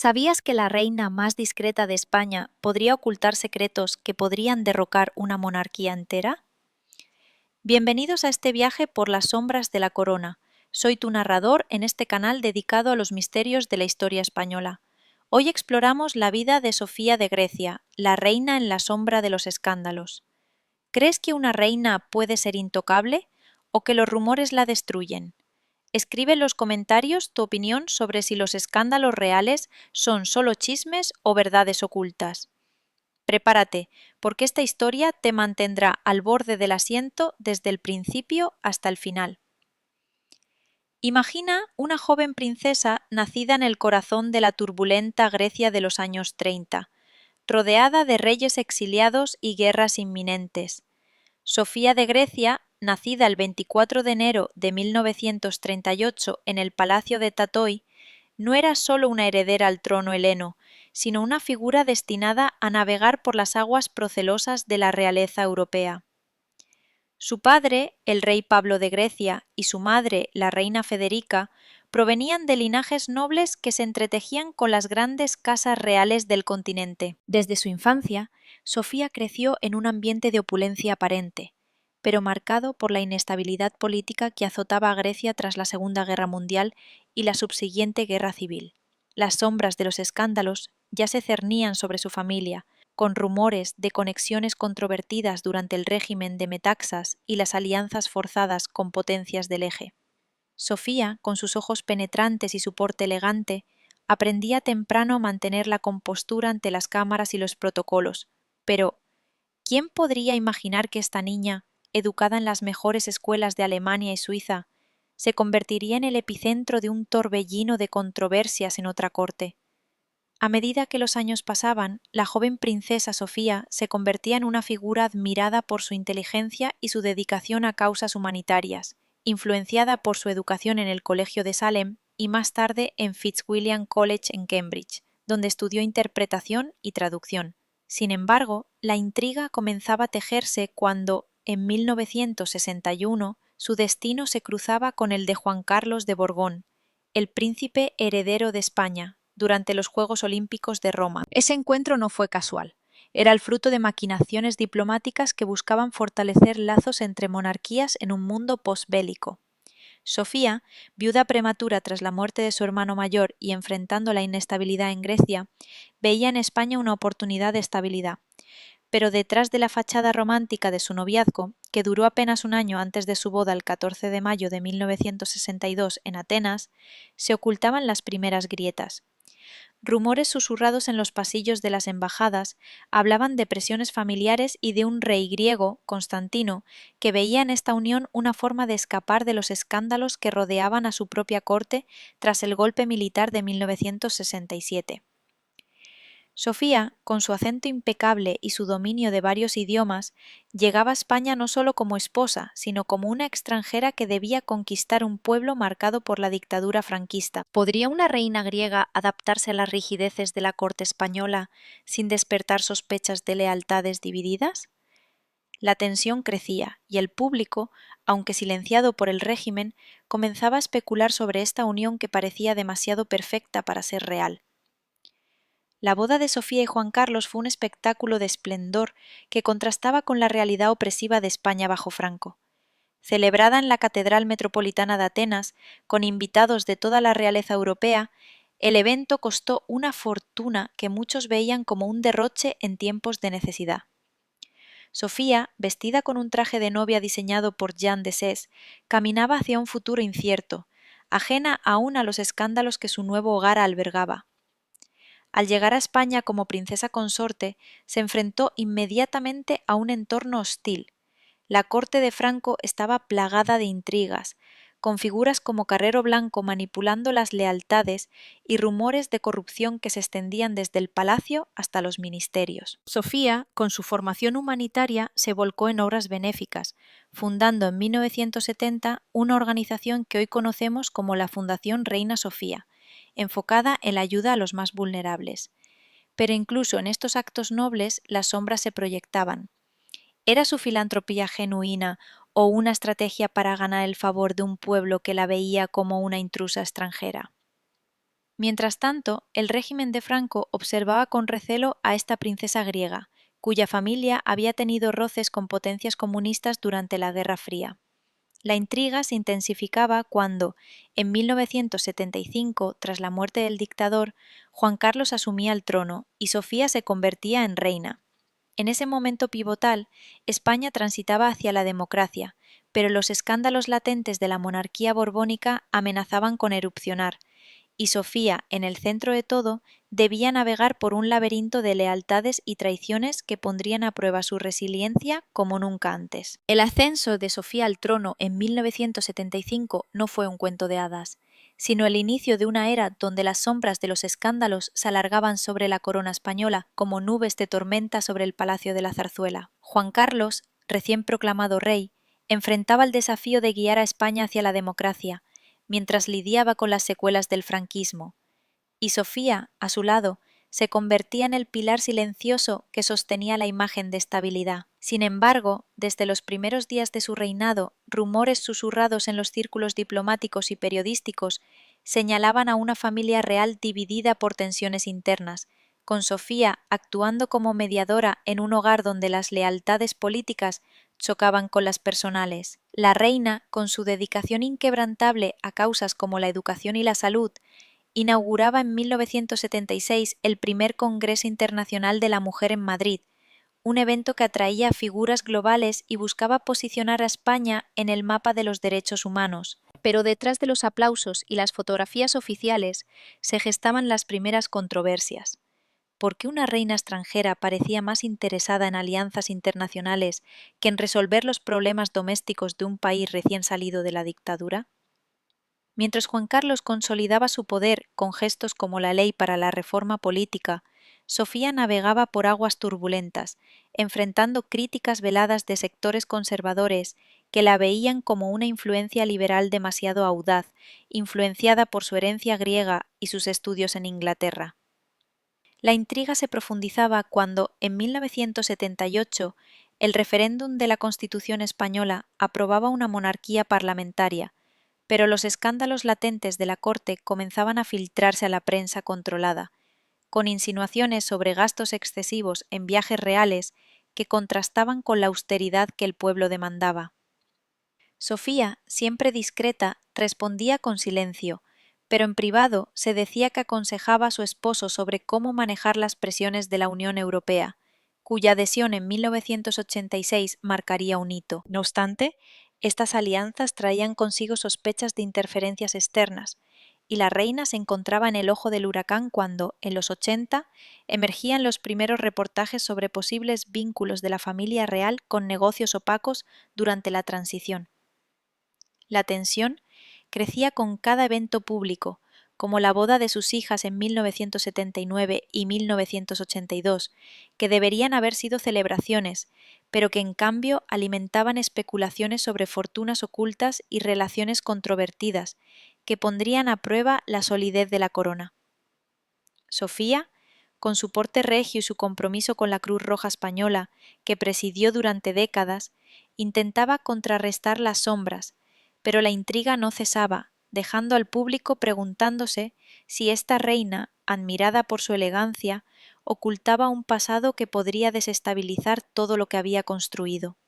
¿Sabías que la reina más discreta de España podría ocultar secretos que podrían derrocar una monarquía entera? Bienvenidos a este viaje por las sombras de la corona. Soy tu narrador en este canal dedicado a los misterios de la historia española. Hoy exploramos la vida de Sofía de Grecia, la reina en la sombra de los escándalos. ¿Crees que una reina puede ser intocable o que los rumores la destruyen? Escribe en los comentarios tu opinión sobre si los escándalos reales son solo chismes o verdades ocultas. Prepárate, porque esta historia te mantendrá al borde del asiento desde el principio hasta el final. Imagina una joven princesa nacida en el corazón de la turbulenta Grecia de los años 30, rodeada de reyes exiliados y guerras inminentes. Sofía de Grecia, nacida el 24 de enero de 1938 en el Palacio de Tatoi, no era solo una heredera al trono heleno, sino una figura destinada a navegar por las aguas procelosas de la realeza europea. Su padre, el rey Pablo de Grecia, y su madre, la reina Federica, provenían de linajes nobles que se entretejían con las grandes casas reales del continente. Desde su infancia, Sofía creció en un ambiente de opulencia aparente, pero marcado por la inestabilidad política que azotaba a Grecia tras la Segunda Guerra Mundial y la subsiguiente guerra civil. Las sombras de los escándalos ya se cernían sobre su familia, con rumores de conexiones controvertidas durante el régimen de Metaxas y las alianzas forzadas con potencias del Eje. Sofía, con sus ojos penetrantes y su porte elegante, aprendía temprano a mantener la compostura ante las cámaras y los protocolos, pero ¿quién podría imaginar que esta niña, educada en las mejores escuelas de Alemania y Suiza, se convertiría en el epicentro de un torbellino de controversias en otra corte? A medida que los años pasaban, la joven princesa Sofía se convertía en una figura admirada por su inteligencia y su dedicación a causas humanitarias, influenciada por su educación en el Colegio de Salem y más tarde en Fitzwilliam College en Cambridge, donde estudió interpretación y traducción. Sin embargo, la intriga comenzaba a tejerse cuando, en 1961, su destino se cruzaba con el de Juan Carlos de Borbón, el príncipe heredero de España, durante los Juegos Olímpicos de Roma. Ese encuentro no fue casual. Era el fruto de maquinaciones diplomáticas que buscaban fortalecer lazos entre monarquías en un mundo posbélico. Sofía, viuda prematura tras la muerte de su hermano mayor y enfrentando la inestabilidad en Grecia, veía en España una oportunidad de estabilidad. Pero detrás de la fachada romántica de su noviazgo, que duró apenas un año antes de su boda el 14 de mayo de 1962 en Atenas, se ocultaban las primeras grietas. Rumores susurrados en los pasillos de las embajadas hablaban de presiones familiares y de un rey griego, Constantino, que veía en esta unión una forma de escapar de los escándalos que rodeaban a su propia corte tras el golpe militar de 1967. Sofía, con su acento impecable y su dominio de varios idiomas, llegaba a España no solo como esposa, sino como una extranjera que debía conquistar un pueblo marcado por la dictadura franquista. ¿Podría una reina griega adaptarse a las rigideces de la corte española sin despertar sospechas de lealtades divididas? La tensión crecía y el público, aunque silenciado por el régimen, comenzaba a especular sobre esta unión que parecía demasiado perfecta para ser real. La boda de Sofía y Juan Carlos fue un espectáculo de esplendor que contrastaba con la realidad opresiva de España bajo Franco. Celebrada en la Catedral Metropolitana de Atenas, con invitados de toda la realeza europea, el evento costó una fortuna que muchos veían como un derroche en tiempos de necesidad. Sofía, vestida con un traje de novia diseñado por Jean de Sées, caminaba hacia un futuro incierto, ajena aún a los escándalos que su nuevo hogar albergaba. Al llegar a España como princesa consorte, se enfrentó inmediatamente a un entorno hostil. La corte de Franco estaba plagada de intrigas, con figuras como Carrero Blanco manipulando las lealtades y rumores de corrupción que se extendían desde el palacio hasta los ministerios. Sofía, con su formación humanitaria, se volcó en obras benéficas, fundando en 1970 una organización que hoy conocemos como la Fundación Reina Sofía, enfocada en la ayuda a los más vulnerables. Pero incluso en estos actos nobles las sombras se proyectaban. ¿Era su filantropía genuina o una estrategia para ganar el favor de un pueblo que la veía como una intrusa extranjera? Mientras tanto, el régimen de Franco observaba con recelo a esta princesa griega, cuya familia había tenido roces con potencias comunistas durante la Guerra Fría. La intriga se intensificaba cuando, en 1975, tras la muerte del dictador, Juan Carlos asumía el trono y Sofía se convertía en reina. En ese momento pivotal, España transitaba hacia la democracia, pero los escándalos latentes de la monarquía borbónica amenazaban con erupcionar, y Sofía, en el centro de todo, debía navegar por un laberinto de lealtades y traiciones que pondrían a prueba su resiliencia como nunca antes. El ascenso de Sofía al trono en 1975 no fue un cuento de hadas, sino el inicio de una era donde las sombras de los escándalos se alargaban sobre la corona española como nubes de tormenta sobre el Palacio de la Zarzuela. Juan Carlos, recién proclamado rey, enfrentaba el desafío de guiar a España hacia la democracia, mientras lidiaba con las secuelas del franquismo, y Sofía, a su lado, se convertía en el pilar silencioso que sostenía la imagen de estabilidad. Sin embargo, desde los primeros días de su reinado, rumores susurrados en los círculos diplomáticos y periodísticos señalaban a una familia real dividida por tensiones internas, con Sofía actuando como mediadora en un hogar donde las lealtades políticas chocaban con las personales. La reina, con su dedicación inquebrantable a causas como la educación y la salud, inauguraba en 1976 el primer Congreso Internacional de la Mujer en Madrid, un evento que atraía a figuras globales y buscaba posicionar a España en el mapa de los derechos humanos. Pero detrás de los aplausos y las fotografías oficiales se gestaban las primeras controversias. ¿Por qué una reina extranjera parecía más interesada en alianzas internacionales que en resolver los problemas domésticos de un país recién salido de la dictadura? Mientras Juan Carlos consolidaba su poder con gestos como la ley para la reforma política, Sofía navegaba por aguas turbulentas, enfrentando críticas veladas de sectores conservadores que la veían como una influencia liberal demasiado audaz, influenciada por su herencia griega y sus estudios en Inglaterra. La intriga se profundizaba cuando, en 1978, el referéndum de la Constitución española aprobaba una monarquía parlamentaria, pero los escándalos latentes de la corte comenzaban a filtrarse a la prensa controlada, con insinuaciones sobre gastos excesivos en viajes reales que contrastaban con la austeridad que el pueblo demandaba. Sofía, siempre discreta, respondía con silencio, pero en privado se decía que aconsejaba a su esposo sobre cómo manejar las presiones de la Unión Europea, cuya adhesión en 1986 marcaría un hito. No obstante, estas alianzas traían consigo sospechas de interferencias externas, y la reina se encontraba en el ojo del huracán cuando, en los 80, emergían los primeros reportajes sobre posibles vínculos de la familia real con negocios opacos durante la transición. La tensión crecía con cada evento público, como la boda de sus hijas en 1979 y 1982, que deberían haber sido celebraciones, pero que en cambio alimentaban especulaciones sobre fortunas ocultas y relaciones controvertidas, que pondrían a prueba la solidez de la corona. Sofía, con su porte regio y su compromiso con la Cruz Roja Española, que presidió durante décadas, intentaba contrarrestar las sombras, pero la intriga no cesaba, dejando al público preguntándose si esta reina, admirada por su elegancia, ocultaba un pasado que podría desestabilizar todo lo que había construido.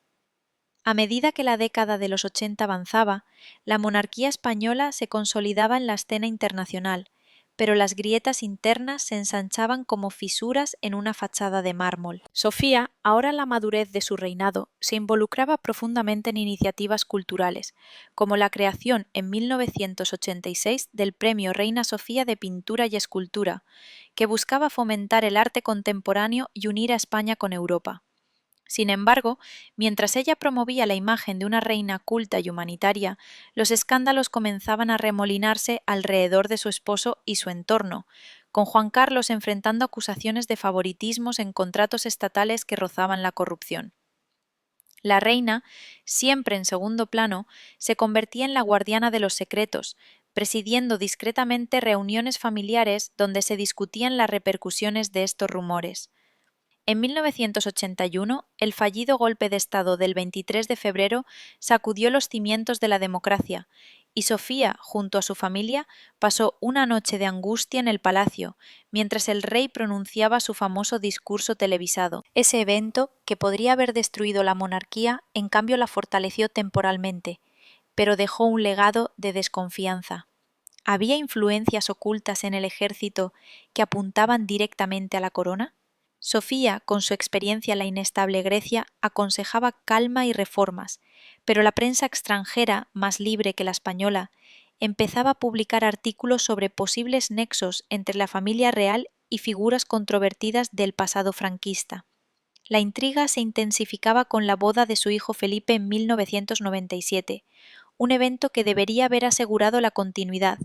A medida que la década de los 80 avanzaba, la monarquía española se consolidaba en la escena internacional, pero las grietas internas se ensanchaban como fisuras en una fachada de mármol. Sofía, ahora en la madurez de su reinado, se involucraba profundamente en iniciativas culturales, como la creación en 1986 del Premio Reina Sofía de Pintura y Escultura, que buscaba fomentar el arte contemporáneo y unir a España con Europa. Sin embargo, mientras ella promovía la imagen de una reina culta y humanitaria, los escándalos comenzaban a remolinarse alrededor de su esposo y su entorno, con Juan Carlos enfrentando acusaciones de favoritismos en contratos estatales que rozaban la corrupción. La reina, siempre en segundo plano, se convertía en la guardiana de los secretos, presidiendo discretamente reuniones familiares donde se discutían las repercusiones de estos rumores. En 1981, el fallido golpe de Estado del 23 de febrero sacudió los cimientos de la democracia, y Sofía, junto a su familia, pasó una noche de angustia en el palacio, mientras el rey pronunciaba su famoso discurso televisado. Ese evento, que podría haber destruido la monarquía, en cambio la fortaleció temporalmente, pero dejó un legado de desconfianza. ¿Había influencias ocultas en el ejército que apuntaban directamente a la corona? Sofía, con su experiencia en la inestable Grecia, aconsejaba calma y reformas, pero la prensa extranjera, más libre que la española, empezaba a publicar artículos sobre posibles nexos entre la familia real y figuras controvertidas del pasado franquista. La intriga se intensificaba con la boda de su hijo Felipe en 1997, un evento que debería haber asegurado la continuidad,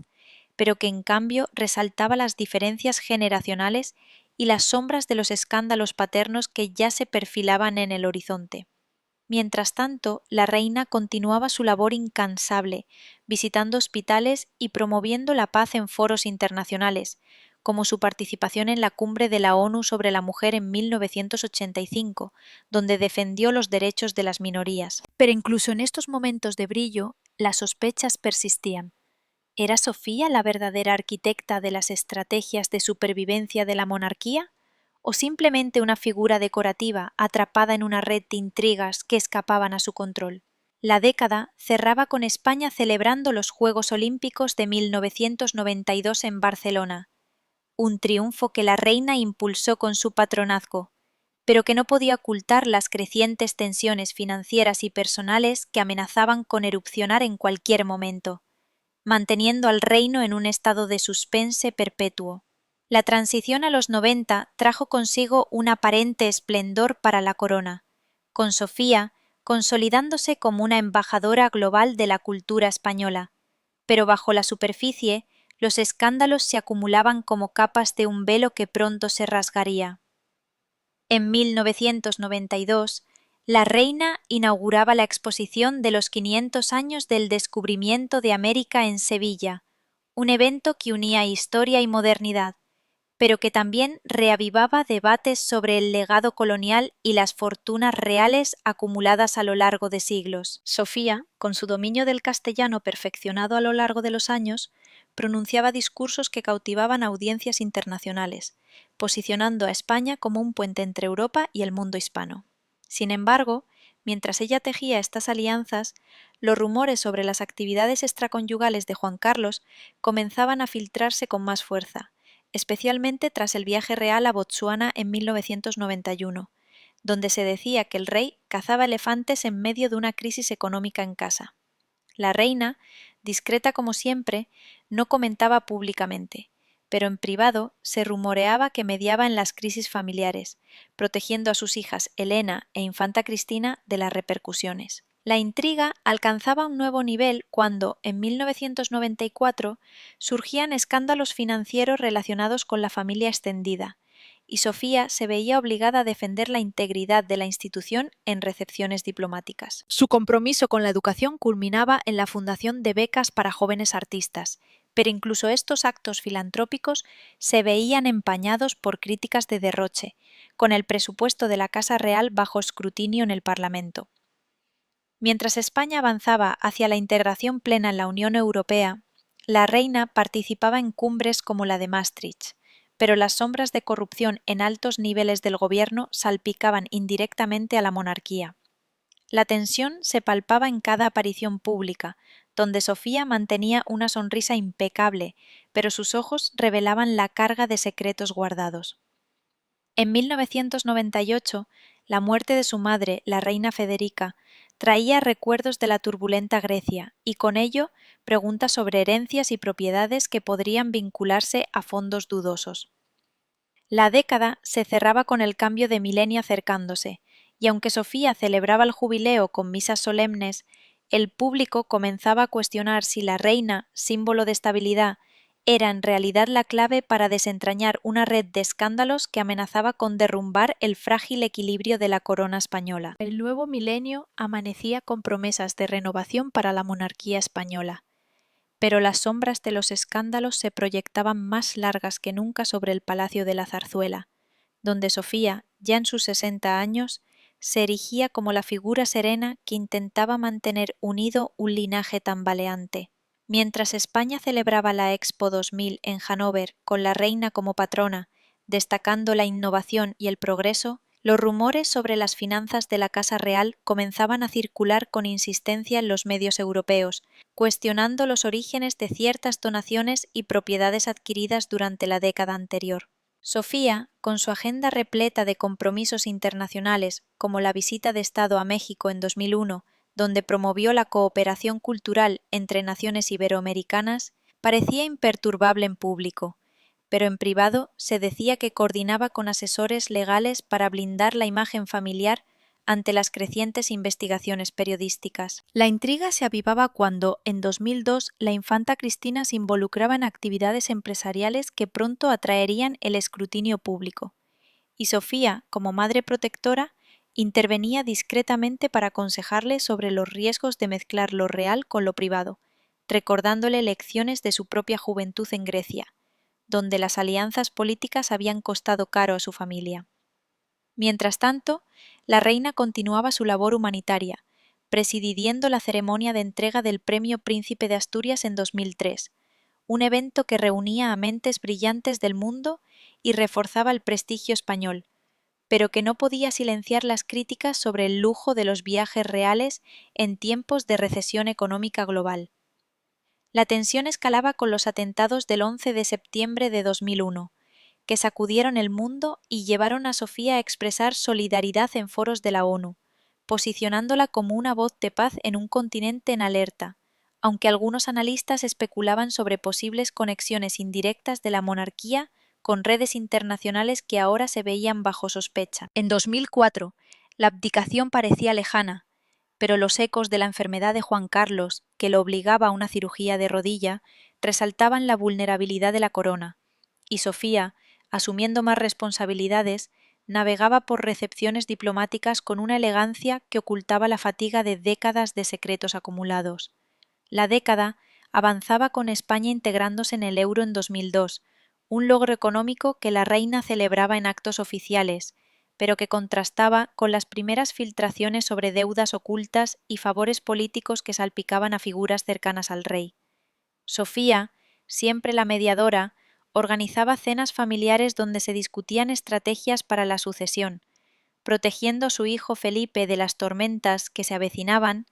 pero que en cambio resaltaba las diferencias generacionales y las sombras de los escándalos paternos que ya se perfilaban en el horizonte. Mientras tanto, la reina continuaba su labor incansable, visitando hospitales y promoviendo la paz en foros internacionales, como su participación en la cumbre de la ONU sobre la mujer en 1985, donde defendió los derechos de las minorías. Pero incluso en estos momentos de brillo, las sospechas persistían. ¿Era Sofía la verdadera arquitecta de las estrategias de supervivencia de la monarquía? ¿O simplemente una figura decorativa atrapada en una red de intrigas que escapaban a su control? La década cerraba con España celebrando los Juegos Olímpicos de 1992 en Barcelona, un triunfo que la reina impulsó con su patronazgo, pero que no podía ocultar las crecientes tensiones financieras y personales que amenazaban con erupcionar en cualquier momento, manteniendo al reino en un estado de suspense perpetuo. La transición a los 90 trajo consigo un aparente esplendor para la corona, con Sofía consolidándose como una embajadora global de la cultura española, pero bajo la superficie los escándalos se acumulaban como capas de un velo que pronto se rasgaría. En 1992, la reina inauguraba la exposición de los 500 años del descubrimiento de América en Sevilla, un evento que unía historia y modernidad, pero que también reavivaba debates sobre el legado colonial y las fortunas reales acumuladas a lo largo de siglos. Sofía, con su dominio del castellano perfeccionado a lo largo de los años, pronunciaba discursos que cautivaban a audiencias internacionales, posicionando a España como un puente entre Europa y el mundo hispano. Sin embargo, mientras ella tejía estas alianzas, los rumores sobre las actividades extraconyugales de Juan Carlos comenzaban a filtrarse con más fuerza, especialmente tras el viaje real a Botsuana en 1991, donde se decía que el rey cazaba elefantes en medio de una crisis económica en casa. La reina, discreta como siempre, no comentaba públicamente, pero en privado se rumoreaba que mediaba en las crisis familiares, protegiendo a sus hijas Elena e Infanta Cristina de las repercusiones. La intriga alcanzaba un nuevo nivel cuando, en 1994, surgían escándalos financieros relacionados con la familia extendida, y Sofía se veía obligada a defender la integridad de la institución en recepciones diplomáticas. Su compromiso con la educación culminaba en la fundación de becas para jóvenes artistas, pero incluso estos actos filantrópicos se veían empañados por críticas de derroche, con el presupuesto de la Casa Real bajo escrutinio en el Parlamento. Mientras España avanzaba hacia la integración plena en la Unión Europea, la reina participaba en cumbres como la de Maastricht, pero las sombras de corrupción en altos niveles del gobierno salpicaban indirectamente a la monarquía. La tensión se palpaba en cada aparición pública, donde Sofía mantenía una sonrisa impecable, pero sus ojos revelaban la carga de secretos guardados. En 1998, la muerte de su madre, la reina Federica, traía recuerdos de la turbulenta Grecia y con ello preguntas sobre herencias y propiedades que podrían vincularse a fondos dudosos. La década se cerraba con el cambio de milenio acercándose, y aunque Sofía celebraba el jubileo con misas solemnes, el público comenzaba a cuestionar si la reina, símbolo de estabilidad, era en realidad la clave para desentrañar una red de escándalos que amenazaba con derrumbar el frágil equilibrio de la corona española. El nuevo milenio amanecía con promesas de renovación para la monarquía española, pero las sombras de los escándalos se proyectaban más largas que nunca sobre el Palacio de la Zarzuela, donde Sofía, ya en sus 60 años, se erigía como la figura serena que intentaba mantener unido un linaje tambaleante. Mientras España celebraba la Expo 2000 en Hannover con la reina como patrona, destacando la innovación y el progreso, los rumores sobre las finanzas de la Casa Real comenzaban a circular con insistencia en los medios europeos, cuestionando los orígenes de ciertas donaciones y propiedades adquiridas durante la década anterior. Sofía, con su agenda repleta de compromisos internacionales, como la visita de Estado a México en 2001, donde promovió la cooperación cultural entre naciones iberoamericanas, parecía imperturbable en público, pero en privado se decía que coordinaba con asesores legales para blindar la imagen familiar ante las crecientes investigaciones periodísticas. La intriga se avivaba cuando, en 2002, la infanta Cristina se involucraba en actividades empresariales que pronto atraerían el escrutinio público, y Sofía, como madre protectora, intervenía discretamente para aconsejarle sobre los riesgos de mezclar lo real con lo privado, recordándole lecciones de su propia juventud en Grecia, donde las alianzas políticas habían costado caro a su familia. Mientras tanto, la reina continuaba su labor humanitaria, presidiendo la ceremonia de entrega del Premio Príncipe de Asturias en 2003, un evento que reunía a mentes brillantes del mundo y reforzaba el prestigio español, pero que no podía silenciar las críticas sobre el lujo de los viajes reales en tiempos de recesión económica global. La tensión escalaba con los atentados del 11 de septiembre de 2001, que sacudieron el mundo y llevaron a Sofía a expresar solidaridad en foros de la ONU, posicionándola como una voz de paz en un continente en alerta, aunque algunos analistas especulaban sobre posibles conexiones indirectas de la monarquía con redes internacionales que ahora se veían bajo sospecha. En 2004, la abdicación parecía lejana, pero los ecos de la enfermedad de Juan Carlos, que lo obligaba a una cirugía de rodilla, resaltaban la vulnerabilidad de la corona, y Sofía, asumiendo más responsabilidades, navegaba por recepciones diplomáticas con una elegancia que ocultaba la fatiga de décadas de secretos acumulados. La década avanzaba con España integrándose en el euro en 2002, un logro económico que la reina celebraba en actos oficiales, pero que contrastaba con las primeras filtraciones sobre deudas ocultas y favores políticos que salpicaban a figuras cercanas al rey. Sofía, siempre la mediadora, organizaba cenas familiares donde se discutían estrategias para la sucesión, protegiendo a su hijo Felipe de las tormentas que se avecinaban,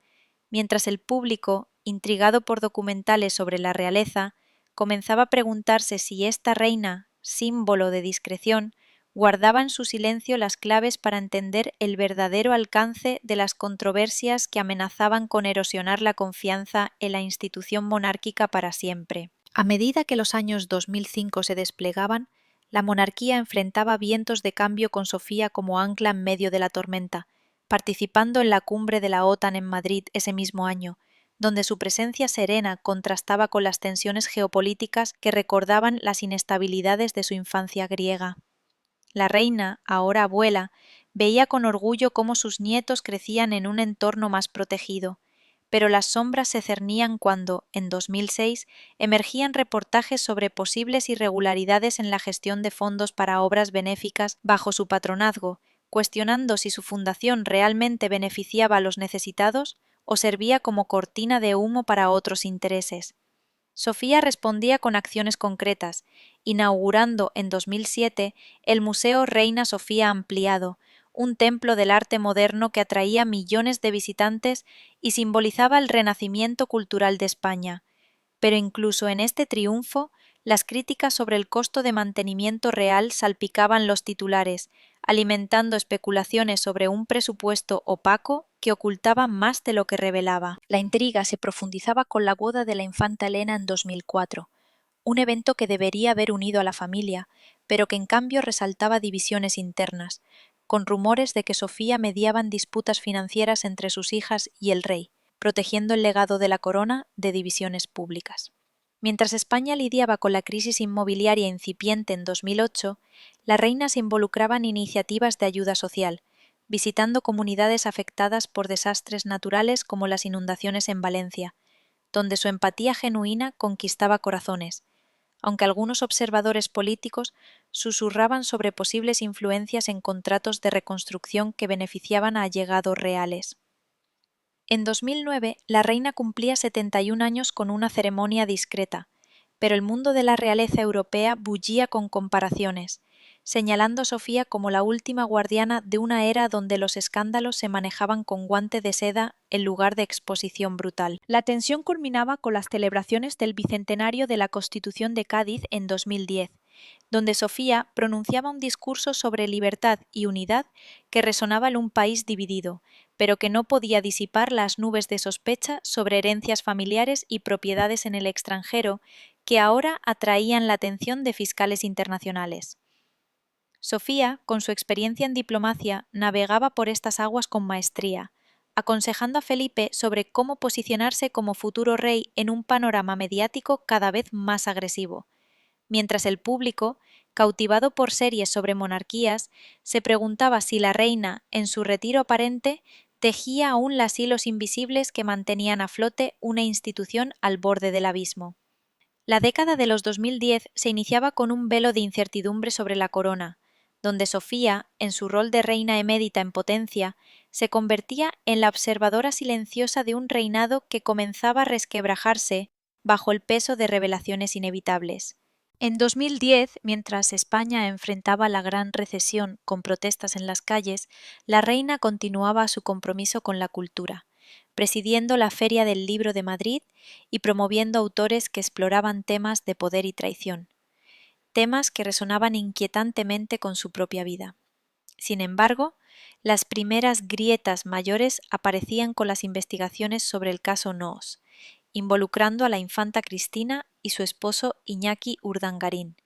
mientras el público, intrigado por documentales sobre la realeza, comenzaba a preguntarse si esta reina, símbolo de discreción, guardaba en su silencio las claves para entender el verdadero alcance de las controversias que amenazaban con erosionar la confianza en la institución monárquica para siempre. A medida que los años 2005 se desplegaban, la monarquía enfrentaba vientos de cambio con Sofía como ancla en medio de la tormenta, participando en la cumbre de la OTAN en Madrid ese mismo año, donde su presencia serena contrastaba con las tensiones geopolíticas que recordaban las inestabilidades de su infancia griega. La reina, ahora abuela, veía con orgullo cómo sus nietos crecían en un entorno más protegido, pero las sombras se cernían cuando, en 2006, emergían reportajes sobre posibles irregularidades en la gestión de fondos para obras benéficas bajo su patronazgo, cuestionando si su fundación realmente beneficiaba a los necesitados o servía como cortina de humo para otros intereses. Sofía respondía con acciones concretas, inaugurando en 2007 el Museo Reina Sofía Ampliado, un templo del arte moderno que atraía millones de visitantes y simbolizaba el renacimiento cultural de España. Pero incluso en este triunfo, las críticas sobre el costo de mantenimiento real salpicaban los titulares, alimentando especulaciones sobre un presupuesto opaco que ocultaba más de lo que revelaba. La intriga se profundizaba con la boda de la infanta Elena en 2004, un evento que debería haber unido a la familia, pero que en cambio resaltaba divisiones internas, con rumores de que Sofía mediaba en disputas financieras entre sus hijas y el rey, protegiendo el legado de la corona de divisiones públicas. Mientras España lidiaba con la crisis inmobiliaria incipiente en 2008, la reina se involucraba en iniciativas de ayuda social, visitando comunidades afectadas por desastres naturales como las inundaciones en Valencia, donde su empatía genuina conquistaba corazones, aunque algunos observadores políticos susurraban sobre posibles influencias en contratos de reconstrucción que beneficiaban a allegados reales. En 2009, la reina cumplía 71 años con una ceremonia discreta, pero el mundo de la realeza europea bullía con comparaciones, señalando a Sofía como la última guardiana de una era donde los escándalos se manejaban con guante de seda en lugar de exposición brutal. La tensión culminaba con las celebraciones del bicentenario de la Constitución de Cádiz en 2010, donde Sofía pronunciaba un discurso sobre libertad y unidad que resonaba en un país dividido, pero que no podía disipar las nubes de sospecha sobre herencias familiares y propiedades en el extranjero que ahora atraían la atención de fiscales internacionales. Sofía, con su experiencia en diplomacia, navegaba por estas aguas con maestría, aconsejando a Felipe sobre cómo posicionarse como futuro rey en un panorama mediático cada vez más agresivo, mientras el público, cautivado por series sobre monarquías, se preguntaba si la reina, en su retiro aparente, tejía aún las hilos invisibles que mantenían a flote una institución al borde del abismo. La década de los 2010 se iniciaba con un velo de incertidumbre sobre la corona, donde Sofía, en su rol de reina emérita en potencia, se convertía en la observadora silenciosa de un reinado que comenzaba a resquebrajarse bajo el peso de revelaciones inevitables. En 2010, mientras España enfrentaba la gran recesión con protestas en las calles, la reina continuaba su compromiso con la cultura, presidiendo la Feria del Libro de Madrid y promoviendo autores que exploraban temas de poder y traición, temas que resonaban inquietantemente con su propia vida. Sin embargo, las primeras grietas mayores aparecían con las investigaciones sobre el caso Noos, involucrando a la infanta Cristina y su esposo Iñaki Urdangarín,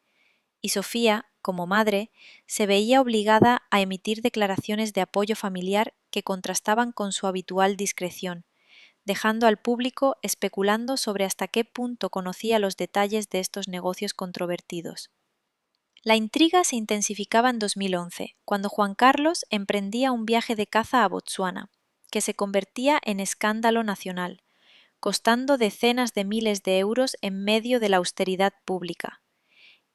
y Sofía, como madre, se veía obligada a emitir declaraciones de apoyo familiar que contrastaban con su habitual discreción, dejando al público especulando sobre hasta qué punto conocía los detalles de estos negocios controvertidos. La intriga se intensificaba en 2011, cuando Juan Carlos emprendía un viaje de caza a Botsuana, que se convertía en escándalo nacional, costando decenas de miles de euros en medio de la austeridad pública.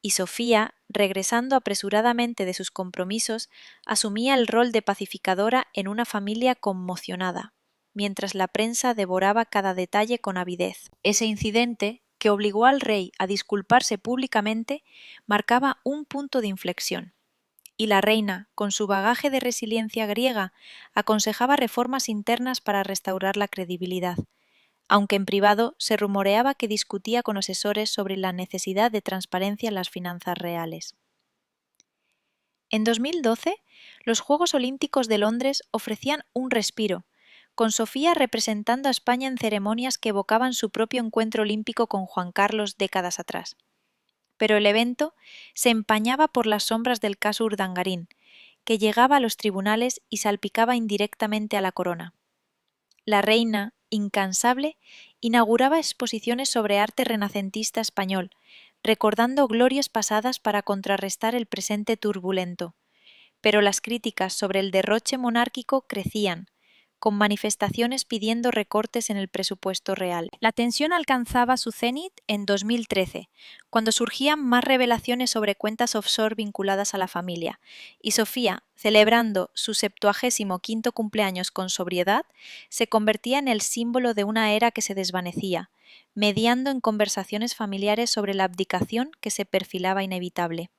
Y Sofía, regresando apresuradamente de sus compromisos, asumía el rol de pacificadora en una familia conmocionada, mientras la prensa devoraba cada detalle con avidez. Ese incidente, que obligó al rey a disculparse públicamente, marcaba un punto de inflexión, y la reina, con su bagaje de resiliencia griega, aconsejaba reformas internas para restaurar la credibilidad, aunque en privado se rumoreaba que discutía con asesores sobre la necesidad de transparencia en las finanzas reales. En 2012, los Juegos Olímpicos de Londres ofrecían un respiro, con Sofía representando a España en ceremonias que evocaban su propio encuentro olímpico con Juan Carlos décadas atrás. Pero el evento se empañaba por las sombras del caso Urdangarín, que llegaba a los tribunales y salpicaba indirectamente a la corona. La reina, incansable, inauguraba exposiciones sobre arte renacentista español, recordando glorias pasadas para contrarrestar el presente turbulento. Pero las críticas sobre el derroche monárquico crecían, con manifestaciones pidiendo recortes en el presupuesto real. La tensión alcanzaba su cenit en 2013, cuando surgían más revelaciones sobre cuentas offshore vinculadas a la familia, y Sofía, celebrando su 75º cumpleaños con sobriedad, se convertía en el símbolo de una era que se desvanecía, mediando en conversaciones familiares sobre la abdicación que se perfilaba inevitable.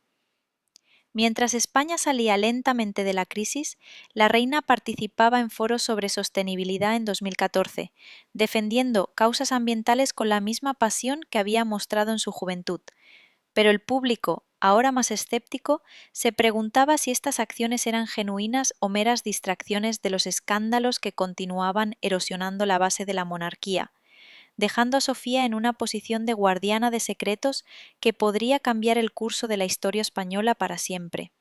Mientras España salía lentamente de la crisis, la reina participaba en foros sobre sostenibilidad en 2014, defendiendo causas ambientales con la misma pasión que había mostrado en su juventud. Pero el público, ahora más escéptico, se preguntaba si estas acciones eran genuinas o meras distracciones de los escándalos que continuaban erosionando la base de la monarquía, dejando a Sofía en una posición de guardiana de secretos que podría cambiar el curso de la historia española para siempre.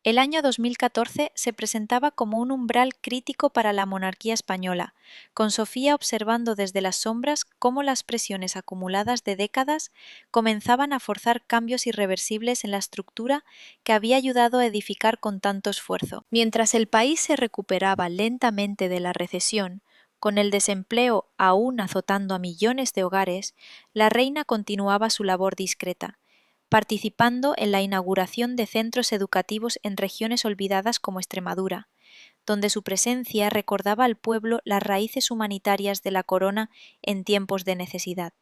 El año 2014 se presentaba como un umbral crítico para la monarquía española, con Sofía observando desde las sombras cómo las presiones acumuladas de décadas comenzaban a forzar cambios irreversibles en la estructura que había ayudado a edificar con tanto esfuerzo. Mientras el país se recuperaba lentamente de la recesión, Con el desempleo aún azotando a millones de hogares, la reina continuaba su labor discreta, participando en la inauguración de centros educativos en regiones olvidadas como Extremadura, donde su presencia recordaba al pueblo las raíces humanitarias de la corona en tiempos de necesidad.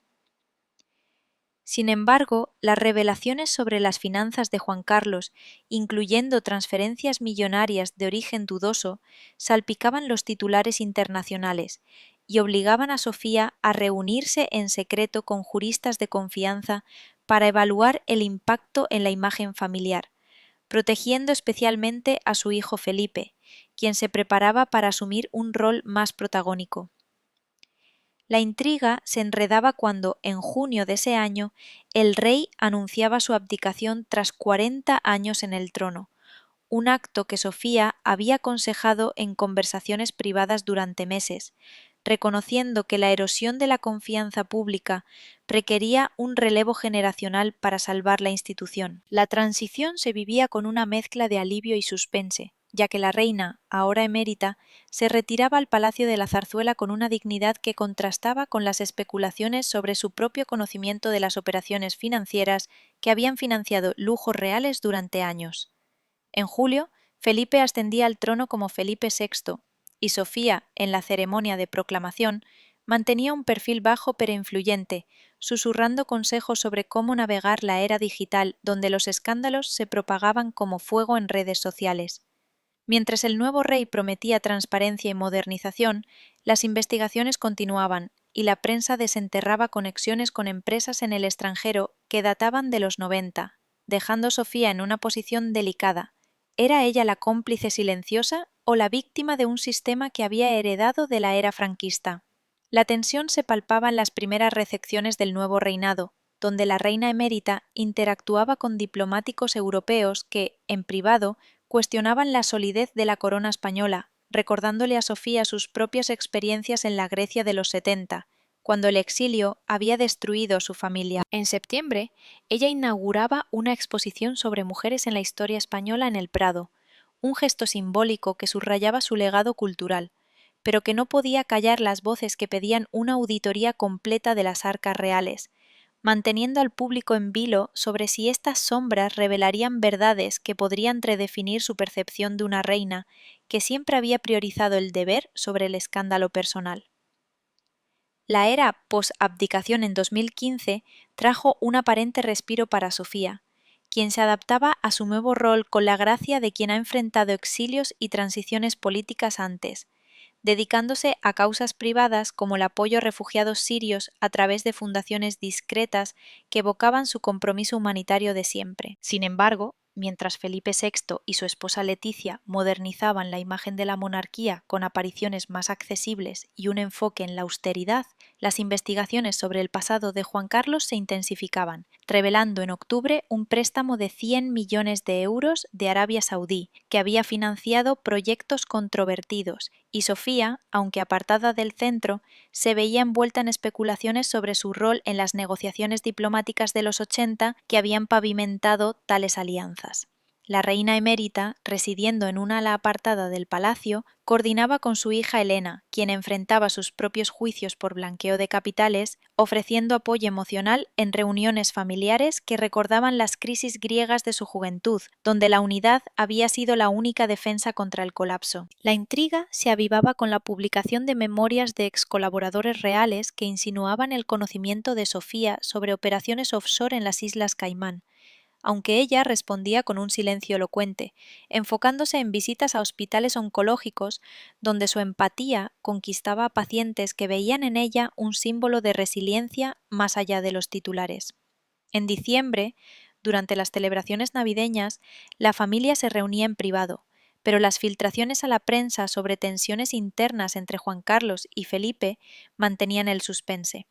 Sin embargo, las revelaciones sobre las finanzas de Juan Carlos, incluyendo transferencias millonarias de origen dudoso, salpicaban los titulares internacionales y obligaban a Sofía a reunirse en secreto con juristas de confianza para evaluar el impacto en la imagen familiar, protegiendo especialmente a su hijo Felipe, quien se preparaba para asumir un rol más protagónico. La intriga se enredaba cuando, en junio de ese año, el rey anunciaba su abdicación tras 40 años en el trono, un acto que Sofía había aconsejado en conversaciones privadas durante meses, reconociendo que la erosión de la confianza pública requería un relevo generacional para salvar la institución. La transición se vivía con una mezcla de alivio y suspense, ya que la reina, ahora emérita, se retiraba al Palacio de la Zarzuela con una dignidad que contrastaba con las especulaciones sobre su propio conocimiento de las operaciones financieras que habían financiado lujos reales durante años. En julio, Felipe ascendía al trono como Felipe VI, y Sofía, en la ceremonia de proclamación, mantenía un perfil bajo pero influyente, susurrando consejos sobre cómo navegar la era digital donde los escándalos se propagaban como fuego en redes sociales. Mientras el nuevo rey prometía transparencia y modernización, las investigaciones continuaban y la prensa desenterraba conexiones con empresas en el extranjero que databan de los 90, dejando a Sofía en una posición delicada. ¿Era ella la cómplice silenciosa o la víctima de un sistema que había heredado de la era franquista? La tensión se palpaba en las primeras recepciones del nuevo reinado, donde la reina emérita interactuaba con diplomáticos europeos que, en privado, cuestionaban la solidez de la corona española, recordándole a Sofía sus propias experiencias en la Grecia de los 70, cuando el exilio había destruido su familia. En septiembre, ella inauguraba una exposición sobre mujeres en la historia española en el Prado, un gesto simbólico que subrayaba su legado cultural, pero que no podía callar las voces que pedían una auditoría completa de las arcas reales, manteniendo al público en vilo sobre si estas sombras revelarían verdades que podrían redefinir su percepción de una reina que siempre había priorizado el deber sobre el escándalo personal. La era post-abdicación en 2015 trajo un aparente respiro para Sofía, quien se adaptaba a su nuevo rol con la gracia de quien ha enfrentado exilios y transiciones políticas antes, dedicándose a causas privadas como el apoyo a refugiados sirios a través de fundaciones discretas que evocaban su compromiso humanitario de siempre. Sin embargo, mientras Felipe VI y su esposa Leticia modernizaban la imagen de la monarquía con apariciones más accesibles y un enfoque en la austeridad, las investigaciones sobre el pasado de Juan Carlos se intensificaban, revelando en octubre un préstamo de 100 millones de euros de Arabia Saudí, que había financiado proyectos controvertidos, y Sofía, aunque apartada del centro, se veía envuelta en especulaciones sobre su rol en las negociaciones diplomáticas de los 80 que habían pavimentado tales alianzas. La reina emérita, residiendo en una ala apartada del palacio, coordinaba con su hija Elena, quien enfrentaba sus propios juicios por blanqueo de capitales, ofreciendo apoyo emocional en reuniones familiares que recordaban las crisis griegas de su juventud, donde la unidad había sido la única defensa contra el colapso. La intriga se avivaba con la publicación de memorias de ex colaboradores reales que insinuaban el conocimiento de Sofía sobre operaciones offshore en las Islas Caimán, aunque ella respondía con un silencio elocuente, enfocándose en visitas a hospitales oncológicos donde su empatía conquistaba a pacientes que veían en ella un símbolo de resiliencia más allá de los titulares. En diciembre, durante las celebraciones navideñas, la familia se reunía en privado, pero las filtraciones a la prensa sobre tensiones internas entre Juan Carlos y Felipe mantenían el suspense,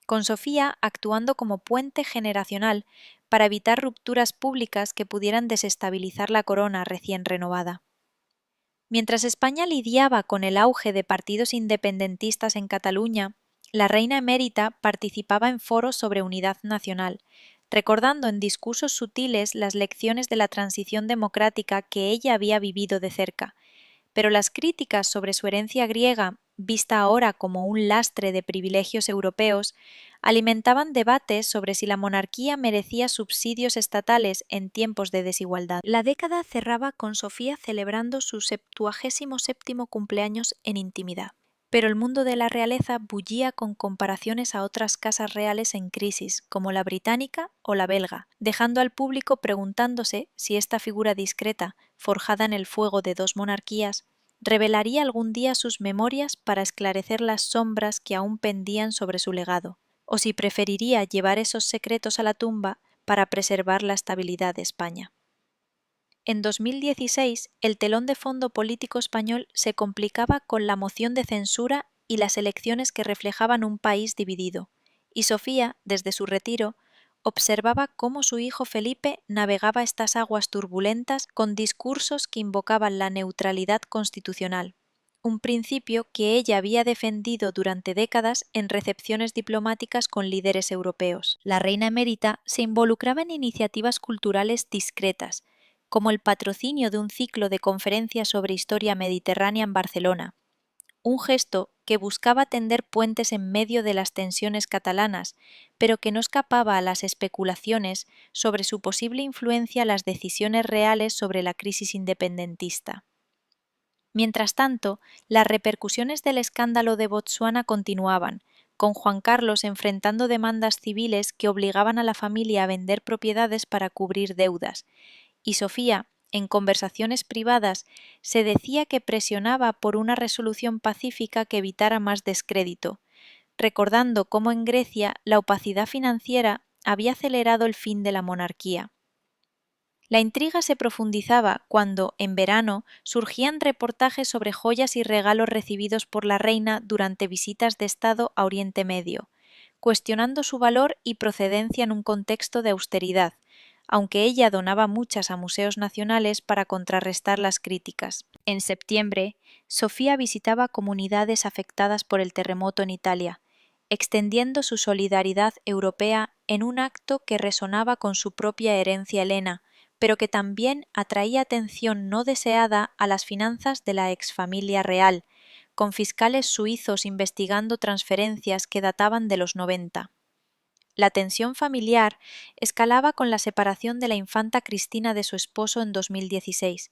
con Sofía actuando como puente generacional para evitar rupturas públicas que pudieran desestabilizar la corona recién renovada. Mientras España lidiaba con el auge de partidos independentistas en Cataluña, la reina emérita participaba en foros sobre unidad nacional, recordando en discursos sutiles las lecciones de la transición democrática que ella había vivido de cerca, pero las críticas sobre su herencia griega, vista ahora como un lastre de privilegios europeos, alimentaban debates sobre si la monarquía merecía subsidios estatales en tiempos de desigualdad. La década cerraba con Sofía celebrando su 77º cumpleaños en intimidad. Pero el mundo de la realeza bullía con comparaciones a otras casas reales en crisis, como la británica o la belga, dejando al público preguntándose si esta figura discreta, forjada en el fuego de dos monarquías, revelaría algún día sus memorias para esclarecer las sombras que aún pendían sobre su legado, o si preferiría llevar esos secretos a la tumba para preservar la estabilidad de España. En 2016, el telón de fondo político español se complicaba con la moción de censura y las elecciones que reflejaban un país dividido, y Sofía, desde su retiro, observaba cómo su hijo Felipe navegaba estas aguas turbulentas con discursos que invocaban la neutralidad constitucional, un principio que ella había defendido durante décadas en recepciones diplomáticas con líderes europeos. La reina emérita se involucraba en iniciativas culturales discretas, como el patrocinio de un ciclo de conferencias sobre historia mediterránea en Barcelona, un gesto que buscaba tender puentes en medio de las tensiones catalanas, pero que no escapaba a las especulaciones sobre su posible influencia en las decisiones reales sobre la crisis independentista. Mientras tanto, las repercusiones del escándalo de Botsuana continuaban, con Juan Carlos enfrentando demandas civiles que obligaban a la familia a vender propiedades para cubrir deudas, y Sofía, en conversaciones privadas, se decía que presionaba por una resolución pacífica que evitara más descrédito, recordando cómo en Grecia la opacidad financiera había acelerado el fin de la monarquía. La intriga se profundizaba cuando, en verano, surgían reportajes sobre joyas y regalos recibidos por la reina durante visitas de Estado a Oriente Medio, cuestionando su valor y procedencia en un contexto de austeridad, aunque ella donaba muchas a museos nacionales para contrarrestar las críticas. En septiembre, Sofía visitaba comunidades afectadas por el terremoto en Italia, extendiendo su solidaridad europea en un acto que resonaba con su propia herencia helena, pero que también atraía atención no deseada a las finanzas de la exfamilia real, con fiscales suizos investigando transferencias que databan de los 90. La tensión familiar escalaba con la separación de la infanta Cristina de su esposo en 2016,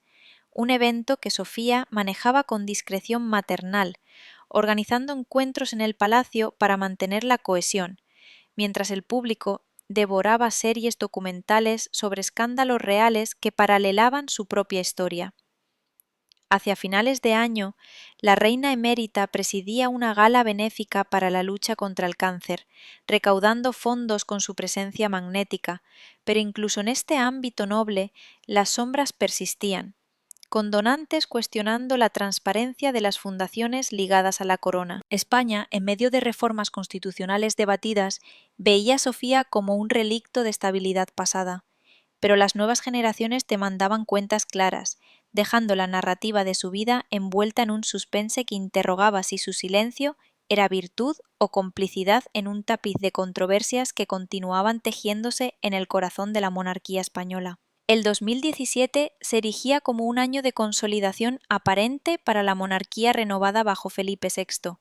un evento que Sofía manejaba con discreción maternal, organizando encuentros en el palacio para mantener la cohesión, mientras el público devoraba series documentales sobre escándalos reales que paralelaban su propia historia. Hacia finales de año, la reina emérita presidía una gala benéfica para la lucha contra el cáncer, recaudando fondos con su presencia magnética, pero incluso en este ámbito noble las sombras persistían, con donantes cuestionando la transparencia de las fundaciones ligadas a la corona. España, en medio de reformas constitucionales debatidas, veía a Sofía como un relicto de estabilidad pasada, pero las nuevas generaciones demandaban cuentas claras, dejando la narrativa de su vida envuelta en un suspense que interrogaba si su silencio era virtud o complicidad en un tapiz de controversias que continuaban tejiéndose en el corazón de la monarquía española. El 2017 se erigía como un año de consolidación aparente para la monarquía renovada bajo Felipe VI,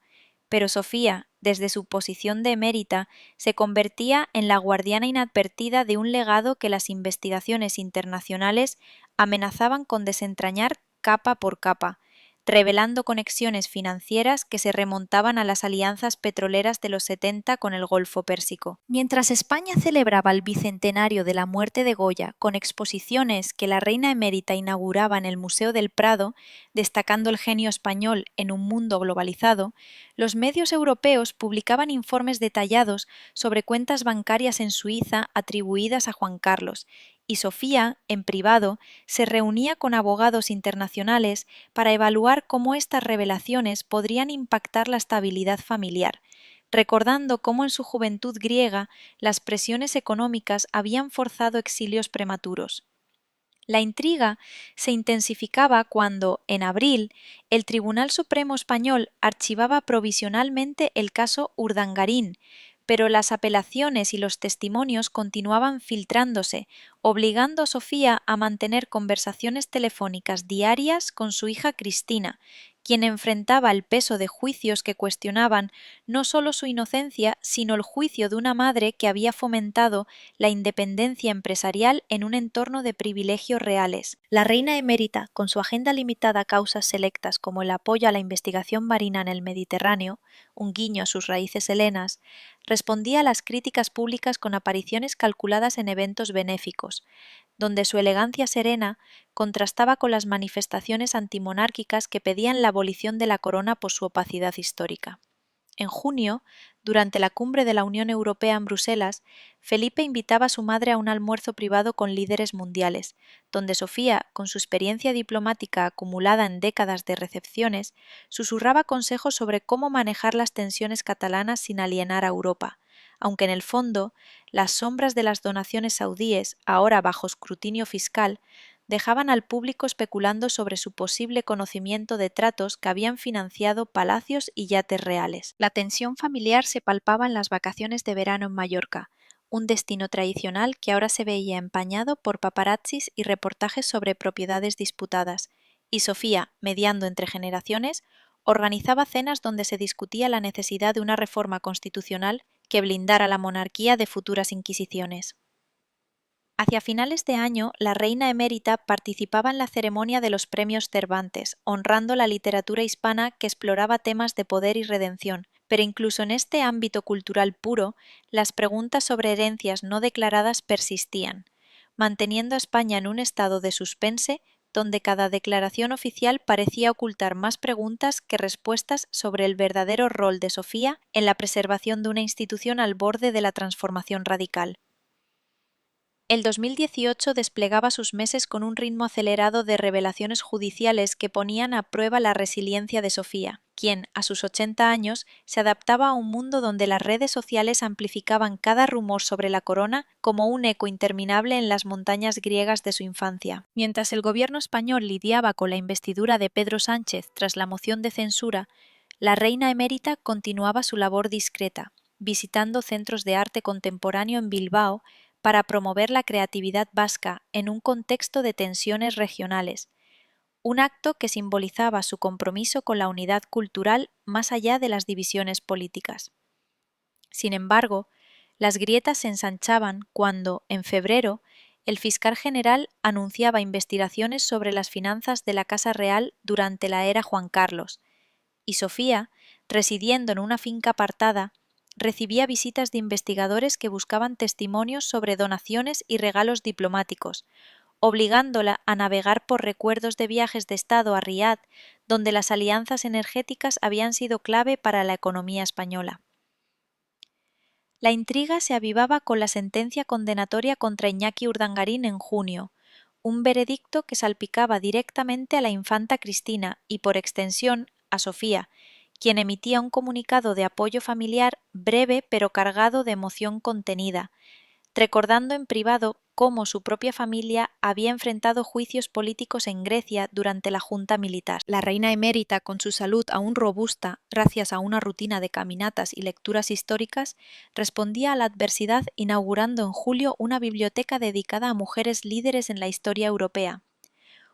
pero Sofía, desde su posición de emérita, se convertía en la guardiana inadvertida de un legado que las investigaciones internacionales amenazaban con desentrañar capa por capa, revelando conexiones financieras que se remontaban a las alianzas petroleras de los 70 con el Golfo Pérsico. Mientras España celebraba el bicentenario de la muerte de Goya con exposiciones que la reina emérita inauguraba en el Museo del Prado, destacando el genio español en un mundo globalizado, los medios europeos publicaban informes detallados sobre cuentas bancarias en Suiza atribuidas a Juan Carlos, y Sofía, en privado, se reunía con abogados internacionales para evaluar cómo estas revelaciones podrían impactar la estabilidad familiar, recordando cómo en su juventud griega las presiones económicas habían forzado exilios prematuros. La intriga se intensificaba cuando, en abril, el Tribunal Supremo español archivaba provisionalmente el caso Urdangarín, pero las apelaciones y los testimonios continuaban filtrándose, obligando a Sofía a mantener conversaciones telefónicas diarias con su hija Cristina, quien enfrentaba el peso de juicios que cuestionaban no solo su inocencia, sino el juicio de una madre que había fomentado la independencia empresarial en un entorno de privilegios reales. La reina emérita, con su agenda limitada a causas selectas como el apoyo a la investigación marina en el Mediterráneo, un guiño a sus raíces helenas, respondía a las críticas públicas con apariciones calculadas en eventos benéficos, donde su elegancia serena contrastaba con las manifestaciones antimonárquicas que pedían la abolición de la corona por su opacidad histórica. En junio, durante la cumbre de la Unión Europea en Bruselas, Felipe invitaba a su madre a un almuerzo privado con líderes mundiales, donde Sofía, con su experiencia diplomática acumulada en décadas de recepciones, susurraba consejos sobre cómo manejar las tensiones catalanas sin alienar a Europa, aunque en el fondo las sombras de las donaciones saudíes, ahora bajo escrutinio fiscal, dejaban al público especulando sobre su posible conocimiento de tratos que habían financiado palacios y yates reales. La tensión familiar se palpaba en las vacaciones de verano en Mallorca, un destino tradicional que ahora se veía empañado por paparazzis y reportajes sobre propiedades disputadas, y Sofía, mediando entre generaciones, organizaba cenas donde se discutía la necesidad de una reforma constitucional que blindara la monarquía de futuras inquisiciones. Hacia finales de año, la reina emérita participaba en la ceremonia de los premios Cervantes, honrando la literatura hispana que exploraba temas de poder y redención, pero incluso en este ámbito cultural puro, las preguntas sobre herencias no declaradas persistían, manteniendo a España en un estado de suspense donde cada declaración oficial parecía ocultar más preguntas que respuestas sobre el verdadero rol de Sofía en la preservación de una institución al borde de la transformación radical. El 2018 desplegaba sus meses con un ritmo acelerado de revelaciones judiciales que ponían a prueba la resiliencia de Sofía, quien, a sus 80 años, se adaptaba a un mundo donde las redes sociales amplificaban cada rumor sobre la corona como un eco interminable en las montañas griegas de su infancia. Mientras el gobierno español lidiaba con la investidura de Pedro Sánchez tras la moción de censura, la reina emérita continuaba su labor discreta, visitando centros de arte contemporáneo en Bilbao para promover la creatividad vasca en un contexto de tensiones regionales, un acto que simbolizaba su compromiso con la unidad cultural más allá de las divisiones políticas. Sin embargo, las grietas se ensanchaban cuando, en febrero, el fiscal general anunciaba investigaciones sobre las finanzas de la Casa Real durante la era Juan Carlos, y Sofía, residiendo en una finca apartada, recibía visitas de investigadores que buscaban testimonios sobre donaciones y regalos diplomáticos, obligándola a navegar por recuerdos de viajes de Estado a Riad, donde las alianzas energéticas habían sido clave para la economía española. La intriga se avivaba con la sentencia condenatoria contra Iñaki Urdangarín en junio, un veredicto que salpicaba directamente a la infanta Cristina y, por extensión, a Sofía, quien emitía un comunicado de apoyo familiar breve pero cargado de emoción contenida, recordando en privado cómo su propia familia había enfrentado juicios políticos en Grecia durante la junta militar. La reina emérita, con su salud aún robusta, gracias a una rutina de caminatas y lecturas históricas, respondía a la adversidad inaugurando en julio una biblioteca dedicada a mujeres líderes en la historia europea.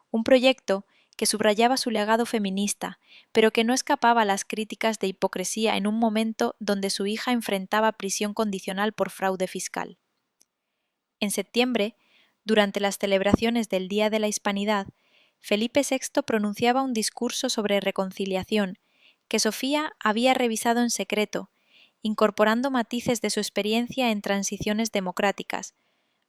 Un proyecto que subrayaba su legado feminista, pero que no escapaba a las críticas de hipocresía en un momento donde su hija enfrentaba prisión condicional por fraude fiscal. En septiembre, durante las celebraciones del Día de la Hispanidad, Felipe VI pronunciaba un discurso sobre reconciliación que Sofía había revisado en secreto, incorporando matices de su experiencia en transiciones democráticas,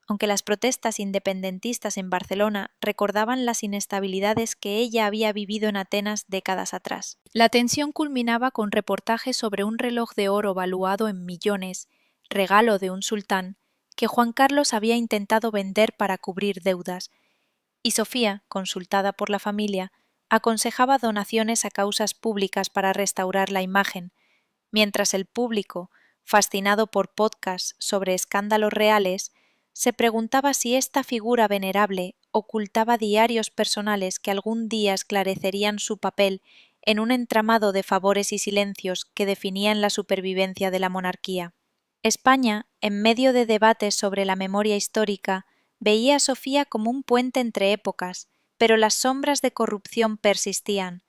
aunque las protestas independentistas en Barcelona recordaban las inestabilidades que ella había vivido en Atenas décadas atrás. La tensión culminaba con reportajes sobre un reloj de oro valuado en millones, regalo de un sultán, que Juan Carlos había intentado vender para cubrir deudas, y Sofía, consultada por la familia, aconsejaba donaciones a causas públicas para restaurar la imagen, mientras el público, fascinado por podcasts sobre escándalos reales, se preguntaba si esta figura venerable ocultaba diarios personales que algún día esclarecerían su papel en un entramado de favores y silencios que definían la supervivencia de la monarquía. España, en medio de debates sobre la memoria histórica, Veía a Sofía como un puente entre épocas, pero las sombras de corrupción persistían,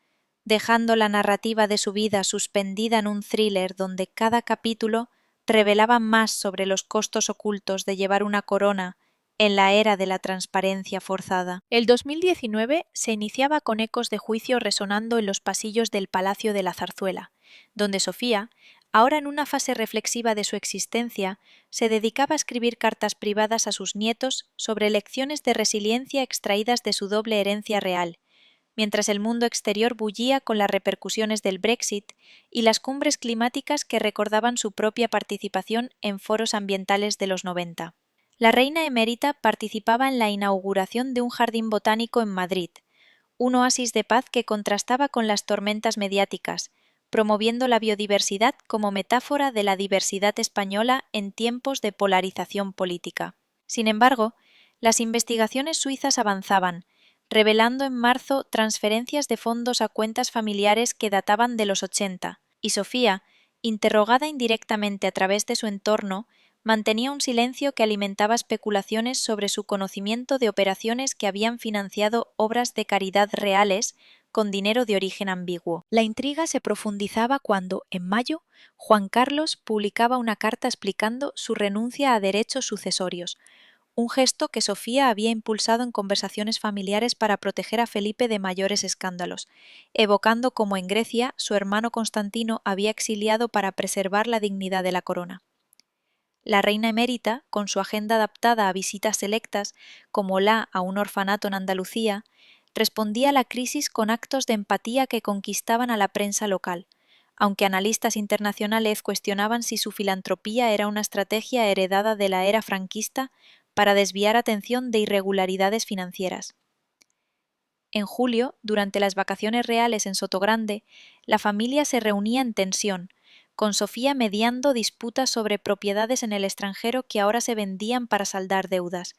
dejando la narrativa de su vida suspendida en un thriller donde cada capítulo revelaba más sobre los costos ocultos de llevar una corona en la era de la transparencia forzada. El 2019 se iniciaba con ecos de juicio resonando en los pasillos del Palacio de la Zarzuela, donde Sofía, ahora en una fase reflexiva de su existencia, se dedicaba a escribir cartas privadas a sus nietos sobre lecciones de resiliencia extraídas de su doble herencia real, mientras el mundo exterior bullía con las repercusiones del Brexit y las cumbres climáticas que recordaban su propia participación en foros ambientales de los 90. La reina emérita participaba en la inauguración de un jardín botánico en Madrid, un oasis de paz que contrastaba con las tormentas mediáticas, promoviendo la biodiversidad como metáfora de la diversidad española en tiempos de polarización política. Sin embargo, las investigaciones suizas avanzaban, revelando en marzo transferencias de fondos a cuentas familiares que databan de los 80, y Sofía, interrogada indirectamente a través de su entorno, mantenía un silencio que alimentaba especulaciones sobre su conocimiento de operaciones que habían financiado obras de caridad reales con dinero de origen ambiguo. La intriga se profundizaba cuando, en mayo, Juan Carlos publicaba una carta explicando su renuncia a derechos sucesorios, un gesto que Sofía había impulsado en conversaciones familiares para proteger a Felipe de mayores escándalos, evocando cómo en Grecia su hermano Constantino había exiliado para preservar la dignidad de la corona. La reina emérita, con su agenda adaptada a visitas selectas, como la a un orfanato en Andalucía, respondía a la crisis con actos de empatía que conquistaban a la prensa local, aunque analistas internacionales cuestionaban si su filantropía era una estrategia heredada de la era franquista para desviar atención de irregularidades financieras. En julio, durante las vacaciones reales en Sotogrande, la familia se reunía en tensión, con Sofía mediando disputas sobre propiedades en el extranjero que ahora se vendían para saldar deudas,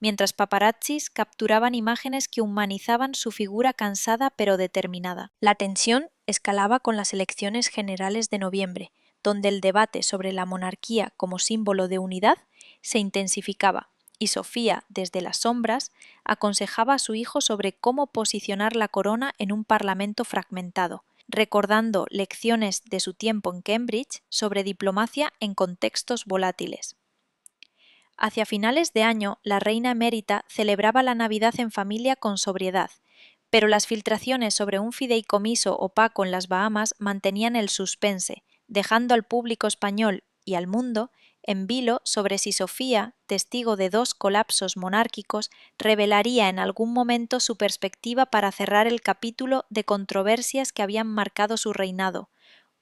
mientras paparazzis capturaban imágenes que humanizaban su figura cansada pero determinada. La tensión escalaba con las elecciones generales de noviembre, donde el debate sobre la monarquía como símbolo de unidad se intensificaba, y Sofía, desde las sombras, aconsejaba a su hijo sobre cómo posicionar la corona en un parlamento fragmentado, recordando lecciones de su tiempo en Cambridge sobre diplomacia en contextos volátiles. Hacia finales de año, la reina emérita celebraba la Navidad en familia con sobriedad, pero las filtraciones sobre un fideicomiso opaco en las Bahamas mantenían el suspense, dejando al público español y al mundo en vilo sobre si Sofía, testigo de 2 colapsos monárquicos, revelaría en algún momento su perspectiva para cerrar el capítulo de controversias que habían marcado su reinado,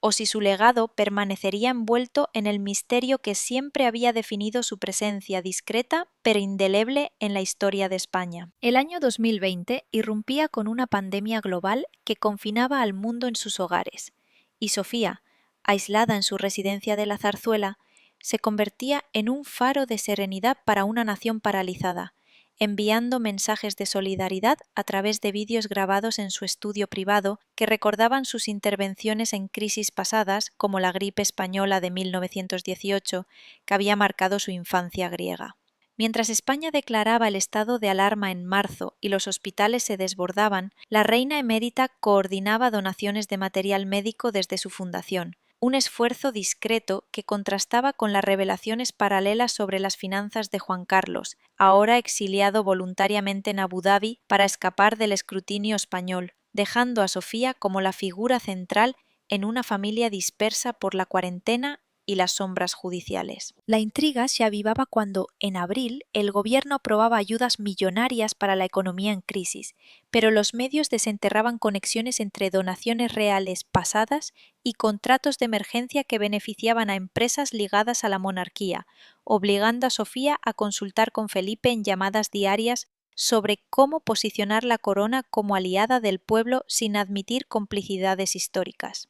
o si su legado permanecería envuelto en el misterio que siempre había definido su presencia discreta pero indeleble en la historia de España. El año 2020 irrumpía con una pandemia global que confinaba al mundo en sus hogares, y Sofía, aislada en su residencia de la Zarzuela, se convertía en un faro de serenidad para una nación paralizada, enviando mensajes de solidaridad a través de vídeos grabados en su estudio privado que recordaban sus intervenciones en crisis pasadas, como la gripe española de 1918, que había marcado su infancia griega. Mientras España declaraba el estado de alarma en marzo y los hospitales se desbordaban, la reina emérita coordinaba donaciones de material médico desde su fundación, un esfuerzo discreto que contrastaba con las revelaciones paralelas sobre las finanzas de Juan Carlos, ahora exiliado voluntariamente en Abu Dhabi para escapar del escrutinio español, dejando a Sofía como la figura central en una familia dispersa por la cuarentena y las sombras judiciales. La intriga se avivaba cuando, en abril, el gobierno aprobaba ayudas millonarias para la economía en crisis, pero los medios desenterraban conexiones entre donaciones reales pasadas y contratos de emergencia que beneficiaban a empresas ligadas a la monarquía, obligando a Sofía a consultar con Felipe en llamadas diarias sobre cómo posicionar la corona como aliada del pueblo sin admitir complicidades históricas.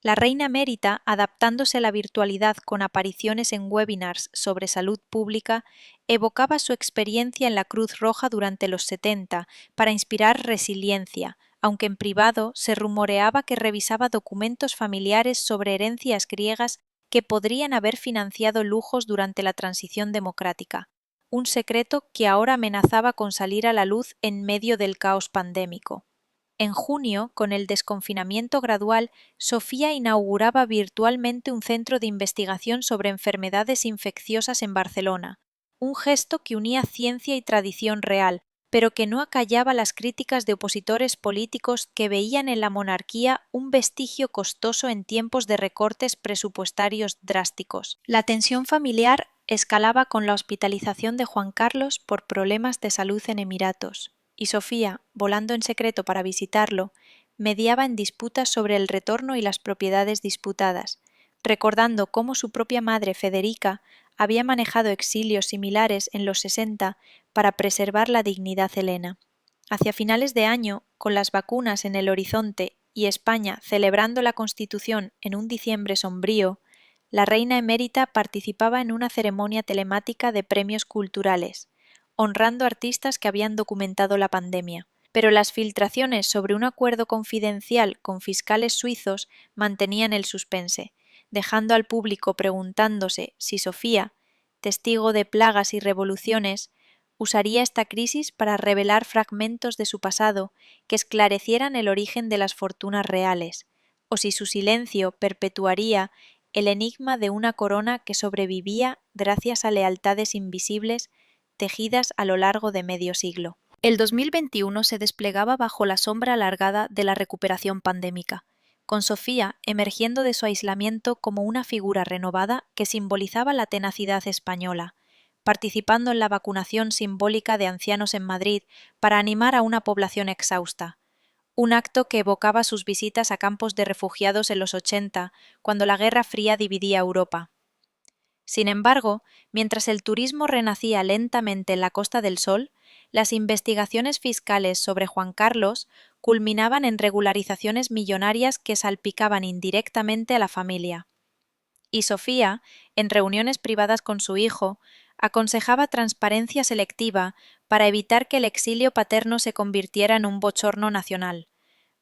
La reina emérita, adaptándose a la virtualidad con apariciones en webinars sobre salud pública, evocaba su experiencia en la Cruz Roja durante los 70 para inspirar resiliencia, aunque en privado se rumoreaba que revisaba documentos familiares sobre herencias griegas que podrían haber financiado lujos durante la transición democrática, un secreto que ahora amenazaba con salir a la luz en medio del caos pandémico. En junio, con el desconfinamiento gradual, Sofía inauguraba virtualmente un centro de investigación sobre enfermedades infecciosas en Barcelona, un gesto que unía ciencia y tradición real, pero que no acallaba las críticas de opositores políticos que veían en la monarquía un vestigio costoso en tiempos de recortes presupuestarios drásticos. La tensión familiar escalaba con la hospitalización de Juan Carlos por problemas de salud en Emiratos, y Sofía, volando en secreto para visitarlo, mediaba en disputas sobre el retorno y las propiedades disputadas, recordando cómo su propia madre Federica había manejado exilios similares en los 60 para preservar la dignidad helena. Hacia finales de año, con las vacunas en el horizonte y España celebrando la Constitución en un diciembre sombrío, la reina emérita participaba en una ceremonia telemática de premios culturales, honrando artistas que habían documentado la pandemia. Pero las filtraciones sobre un acuerdo confidencial con fiscales suizos mantenían el suspense, dejando al público preguntándose si Sofía, testigo de plagas y revoluciones, usaría esta crisis para revelar fragmentos de su pasado que esclarecieran el origen de las fortunas reales, o si su silencio perpetuaría el enigma de una corona que sobrevivía gracias a lealtades invisibles tejidas a lo largo de medio siglo. El 2021 se desplegaba bajo la sombra alargada de la recuperación pandémica, con Sofía emergiendo de su aislamiento como una figura renovada que simbolizaba la tenacidad española, participando en la vacunación simbólica de ancianos en Madrid para animar a una población exhausta, un acto que evocaba sus visitas a campos de refugiados en los 80, cuando la Guerra Fría dividía Europa. Sin embargo, mientras el turismo renacía lentamente en la Costa del Sol, las investigaciones fiscales sobre Juan Carlos culminaban en regularizaciones millonarias que salpicaban indirectamente a la familia. Y Sofía, en reuniones privadas con su hijo, aconsejaba transparencia selectiva para evitar que el exilio paterno se convirtiera en un bochorno nacional,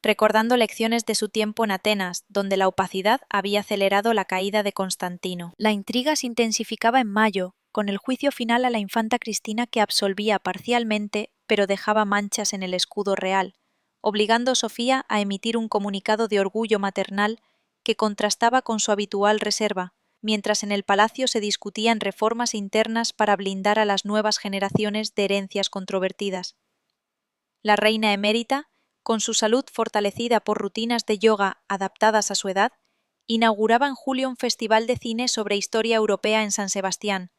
recordando lecciones de su tiempo en Atenas, donde la opacidad había acelerado la caída de Constantino. La intriga se intensificaba en mayo, con el juicio final a la infanta Cristina que absolvía parcialmente, pero dejaba manchas en el escudo real, obligando a Sofía a emitir un comunicado de orgullo maternal que contrastaba con su habitual reserva, mientras en el palacio se discutían reformas internas para blindar a las nuevas generaciones de herencias controvertidas. La reina emérita, con su salud fortalecida por rutinas de yoga adaptadas a su edad, inauguraba en julio un festival de cine sobre historia europea en San Sebastián,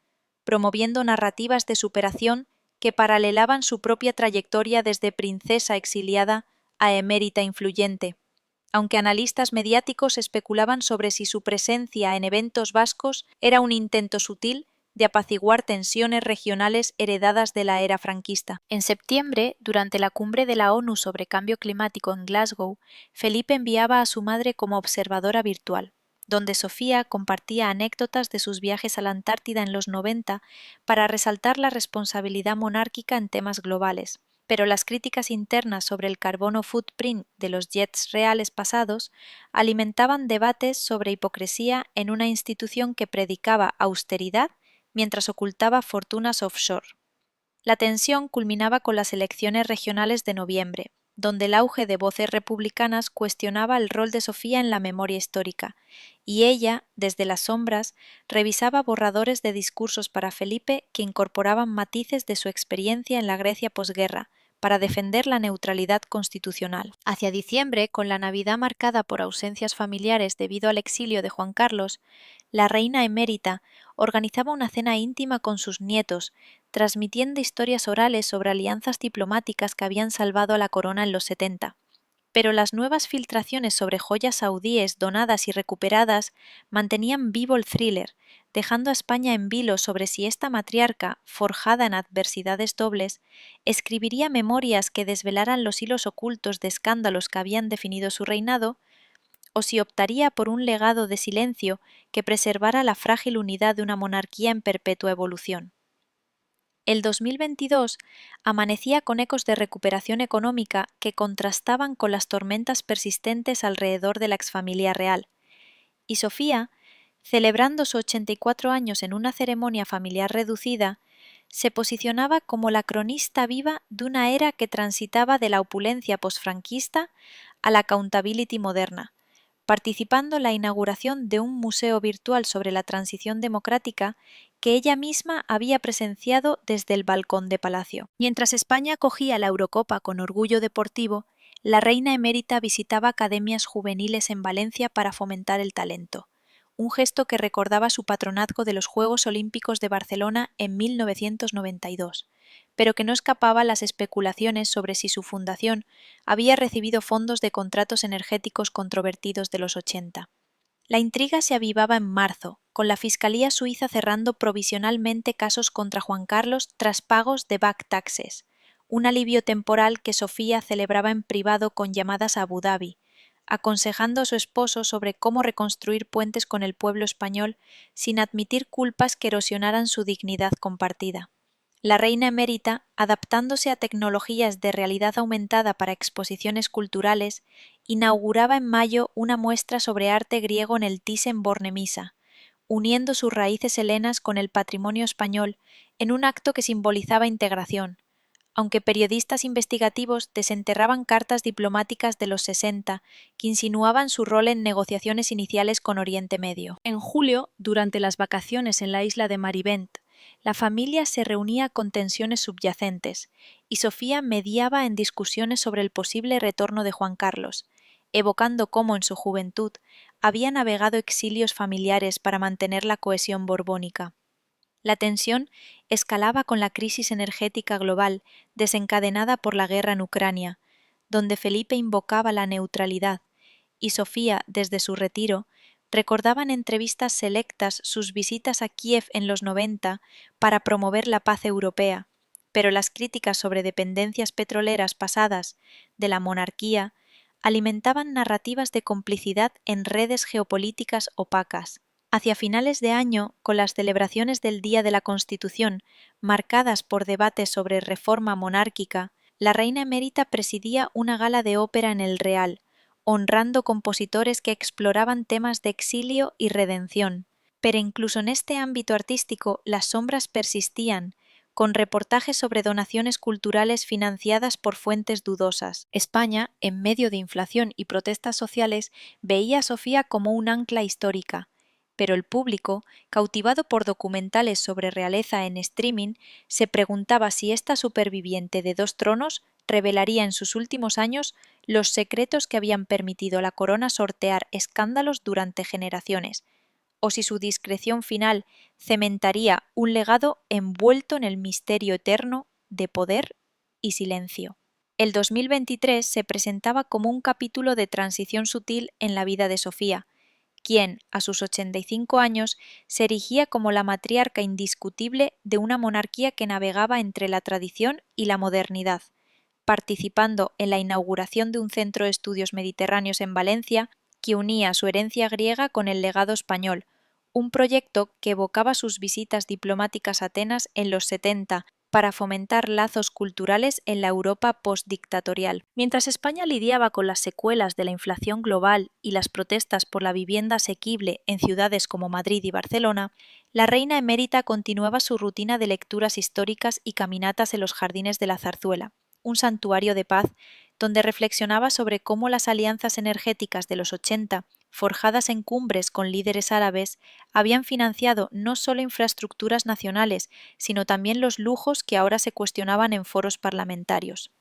promoviendo narrativas de superación que paralelaban su propia trayectoria desde princesa exiliada a emérita influyente, aunque analistas mediáticos especulaban sobre si su presencia en eventos vascos era un intento sutil de apaciguar tensiones regionales heredadas de la era franquista. En septiembre, durante la cumbre de la ONU sobre cambio climático en Glasgow, Felipe enviaba a su madre como observadora virtual, donde Sofía compartía anécdotas de sus viajes a la Antártida en los 90 para resaltar la responsabilidad monárquica en temas globales. Pero las críticas internas sobre el carbono footprint de los jets reales pasados alimentaban debates sobre hipocresía en una institución que predicaba austeridad mientras ocultaba fortunas offshore. La tensión culminaba con las elecciones regionales de noviembre, donde el auge de voces republicanas cuestionaba el rol de Sofía en la memoria histórica, y ella, desde las sombras, revisaba borradores de discursos para Felipe que incorporaban matices de su experiencia en la Grecia posguerra, para defender la neutralidad constitucional. Hacia diciembre, con la Navidad marcada por ausencias familiares debido al exilio de Juan Carlos, la reina emérita organizaba una cena íntima con sus nietos, transmitiendo historias orales sobre alianzas diplomáticas que habían salvado a la corona en los 70. Pero las nuevas filtraciones sobre joyas saudíes donadas y recuperadas mantenían vivo el thriller, dejando a España en vilo sobre si esta matriarca, forjada en adversidades dobles, escribiría memorias que desvelaran los hilos ocultos de escándalos que habían definido su reinado, o si optaría por un legado de silencio que preservara la frágil unidad de una monarquía en perpetua evolución. El 2022 amanecía con ecos de recuperación económica que contrastaban con las tormentas persistentes alrededor de la exfamilia real, y Sofía, celebrando sus 84 años en una ceremonia familiar reducida, se posicionaba como la cronista viva de una era que transitaba de la opulencia posfranquista a la accountability moderna, participando en la inauguración de un museo virtual sobre la transición democrática que ella misma había presenciado desde el balcón de Palacio. Mientras España acogía la Eurocopa con orgullo deportivo, la reina emérita visitaba academias juveniles en Valencia para fomentar el talento, un gesto que recordaba su patronazgo de los Juegos Olímpicos de Barcelona en 1992, pero que no escapaba a las especulaciones sobre si su fundación había recibido fondos de contratos energéticos controvertidos de los 80. La intriga se avivaba en marzo, con la Fiscalía suiza cerrando provisionalmente casos contra Juan Carlos tras pagos de back taxes, un alivio temporal que Sofía celebraba en privado con llamadas a Abu Dhabi, aconsejando a su esposo sobre cómo reconstruir puentes con el pueblo español sin admitir culpas que erosionaran su dignidad compartida. La reina emérita, adaptándose a tecnologías de realidad aumentada para exposiciones culturales, inauguraba en mayo una muestra sobre arte griego en el Thyssen-Bornemisza, uniendo sus raíces helenas con el patrimonio español en un acto que simbolizaba integración, aunque periodistas investigativos desenterraban cartas diplomáticas de los 60 que insinuaban su rol en negociaciones iniciales con Oriente Medio. En julio, durante las vacaciones en la isla de Marivent, la familia se reunía con tensiones subyacentes, y Sofía mediaba en discusiones sobre el posible retorno de Juan Carlos, evocando cómo en su juventud había navegado exilios familiares para mantener la cohesión borbónica. La tensión escalaba con la crisis energética global desencadenada por la guerra en Ucrania, donde Felipe invocaba la neutralidad, y Sofía, desde su retiro, recordaba en entrevistas selectas sus visitas a Kiev en los 90 para promover la paz europea, pero las críticas sobre dependencias petroleras pasadas de la monarquía alimentaban narrativas de complicidad en redes geopolíticas opacas. Hacia finales de año, con las celebraciones del Día de la Constitución marcadas por debates sobre reforma monárquica, la reina emérita presidía una gala de ópera en el Real, honrando compositores que exploraban temas de exilio y redención. Pero incluso en este ámbito artístico las sombras persistían, con reportajes sobre donaciones culturales financiadas por fuentes dudosas. España, en medio de inflación y protestas sociales, veía a Sofía como un ancla histórica, pero el público, cautivado por documentales sobre realeza en streaming, se preguntaba si esta superviviente de 2 tronos revelaría en sus últimos años los secretos que habían permitido a la corona sortear escándalos durante generaciones, o si su discreción final cementaría un legado envuelto en el misterio eterno de poder y silencio. El 2023 se presentaba como un capítulo de transición sutil en la vida de Sofía, quien, a sus 85 años, se erigía como la matriarca indiscutible de una monarquía que navegaba entre la tradición y la modernidad, participando en la inauguración de un centro de estudios mediterráneos en Valencia que unía su herencia griega con el legado español, un proyecto que evocaba sus visitas diplomáticas a Atenas en los 70 para fomentar lazos culturales en la Europa postdictatorial. Mientras España lidiaba con las secuelas de la inflación global y las protestas por la vivienda asequible en ciudades como Madrid y Barcelona, la reina emérita continuaba su rutina de lecturas históricas y caminatas en los jardines de la Zarzuela, un santuario de paz donde reflexionaba sobre cómo las alianzas energéticas de los 80, forjadas en cumbres con líderes árabes, habían financiado no solo infraestructuras nacionales, sino también los lujos que ahora se cuestionaban en foros parlamentarios.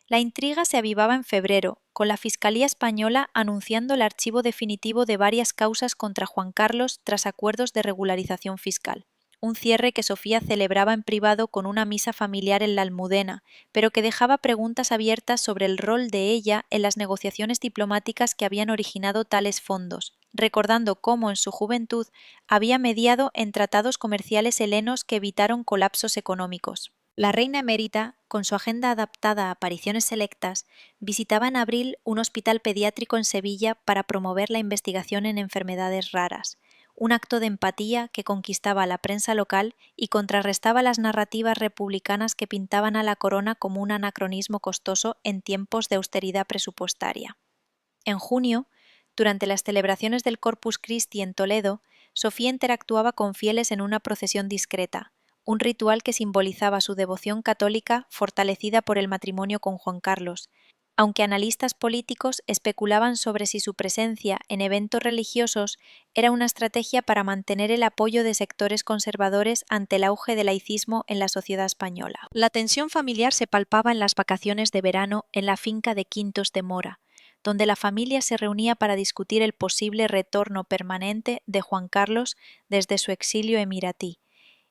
La intriga se avivaba en febrero, con la Fiscalía española anunciando el archivo definitivo de varias causas contra Juan Carlos tras acuerdos de regularización fiscal. Un cierre que Sofía celebraba en privado con una misa familiar en la Almudena, pero que dejaba preguntas abiertas sobre el rol de ella en las negociaciones diplomáticas que habían originado tales fondos, recordando cómo en su juventud había mediado en tratados comerciales helenos que evitaron colapsos económicos. La reina emérita, con su agenda adaptada a apariciones selectas, visitaba en abril un hospital pediátrico en Sevilla para promover la investigación en enfermedades raras, un acto de empatía que conquistaba a la prensa local y contrarrestaba las narrativas republicanas que pintaban a la corona como un anacronismo costoso en tiempos de austeridad presupuestaria. En junio, durante las celebraciones del Corpus Christi en Toledo, Sofía interactuaba con fieles en una procesión discreta, un ritual que simbolizaba su devoción católica fortalecida por el matrimonio con Juan Carlos, aunque analistas políticos especulaban sobre si su presencia en eventos religiosos era una estrategia para mantener el apoyo de sectores conservadores ante el auge del laicismo en la sociedad española. La tensión familiar se palpaba en las vacaciones de verano en la finca de Quintos de Mora, donde la familia se reunía para discutir el posible retorno permanente de Juan Carlos desde su exilio emiratí.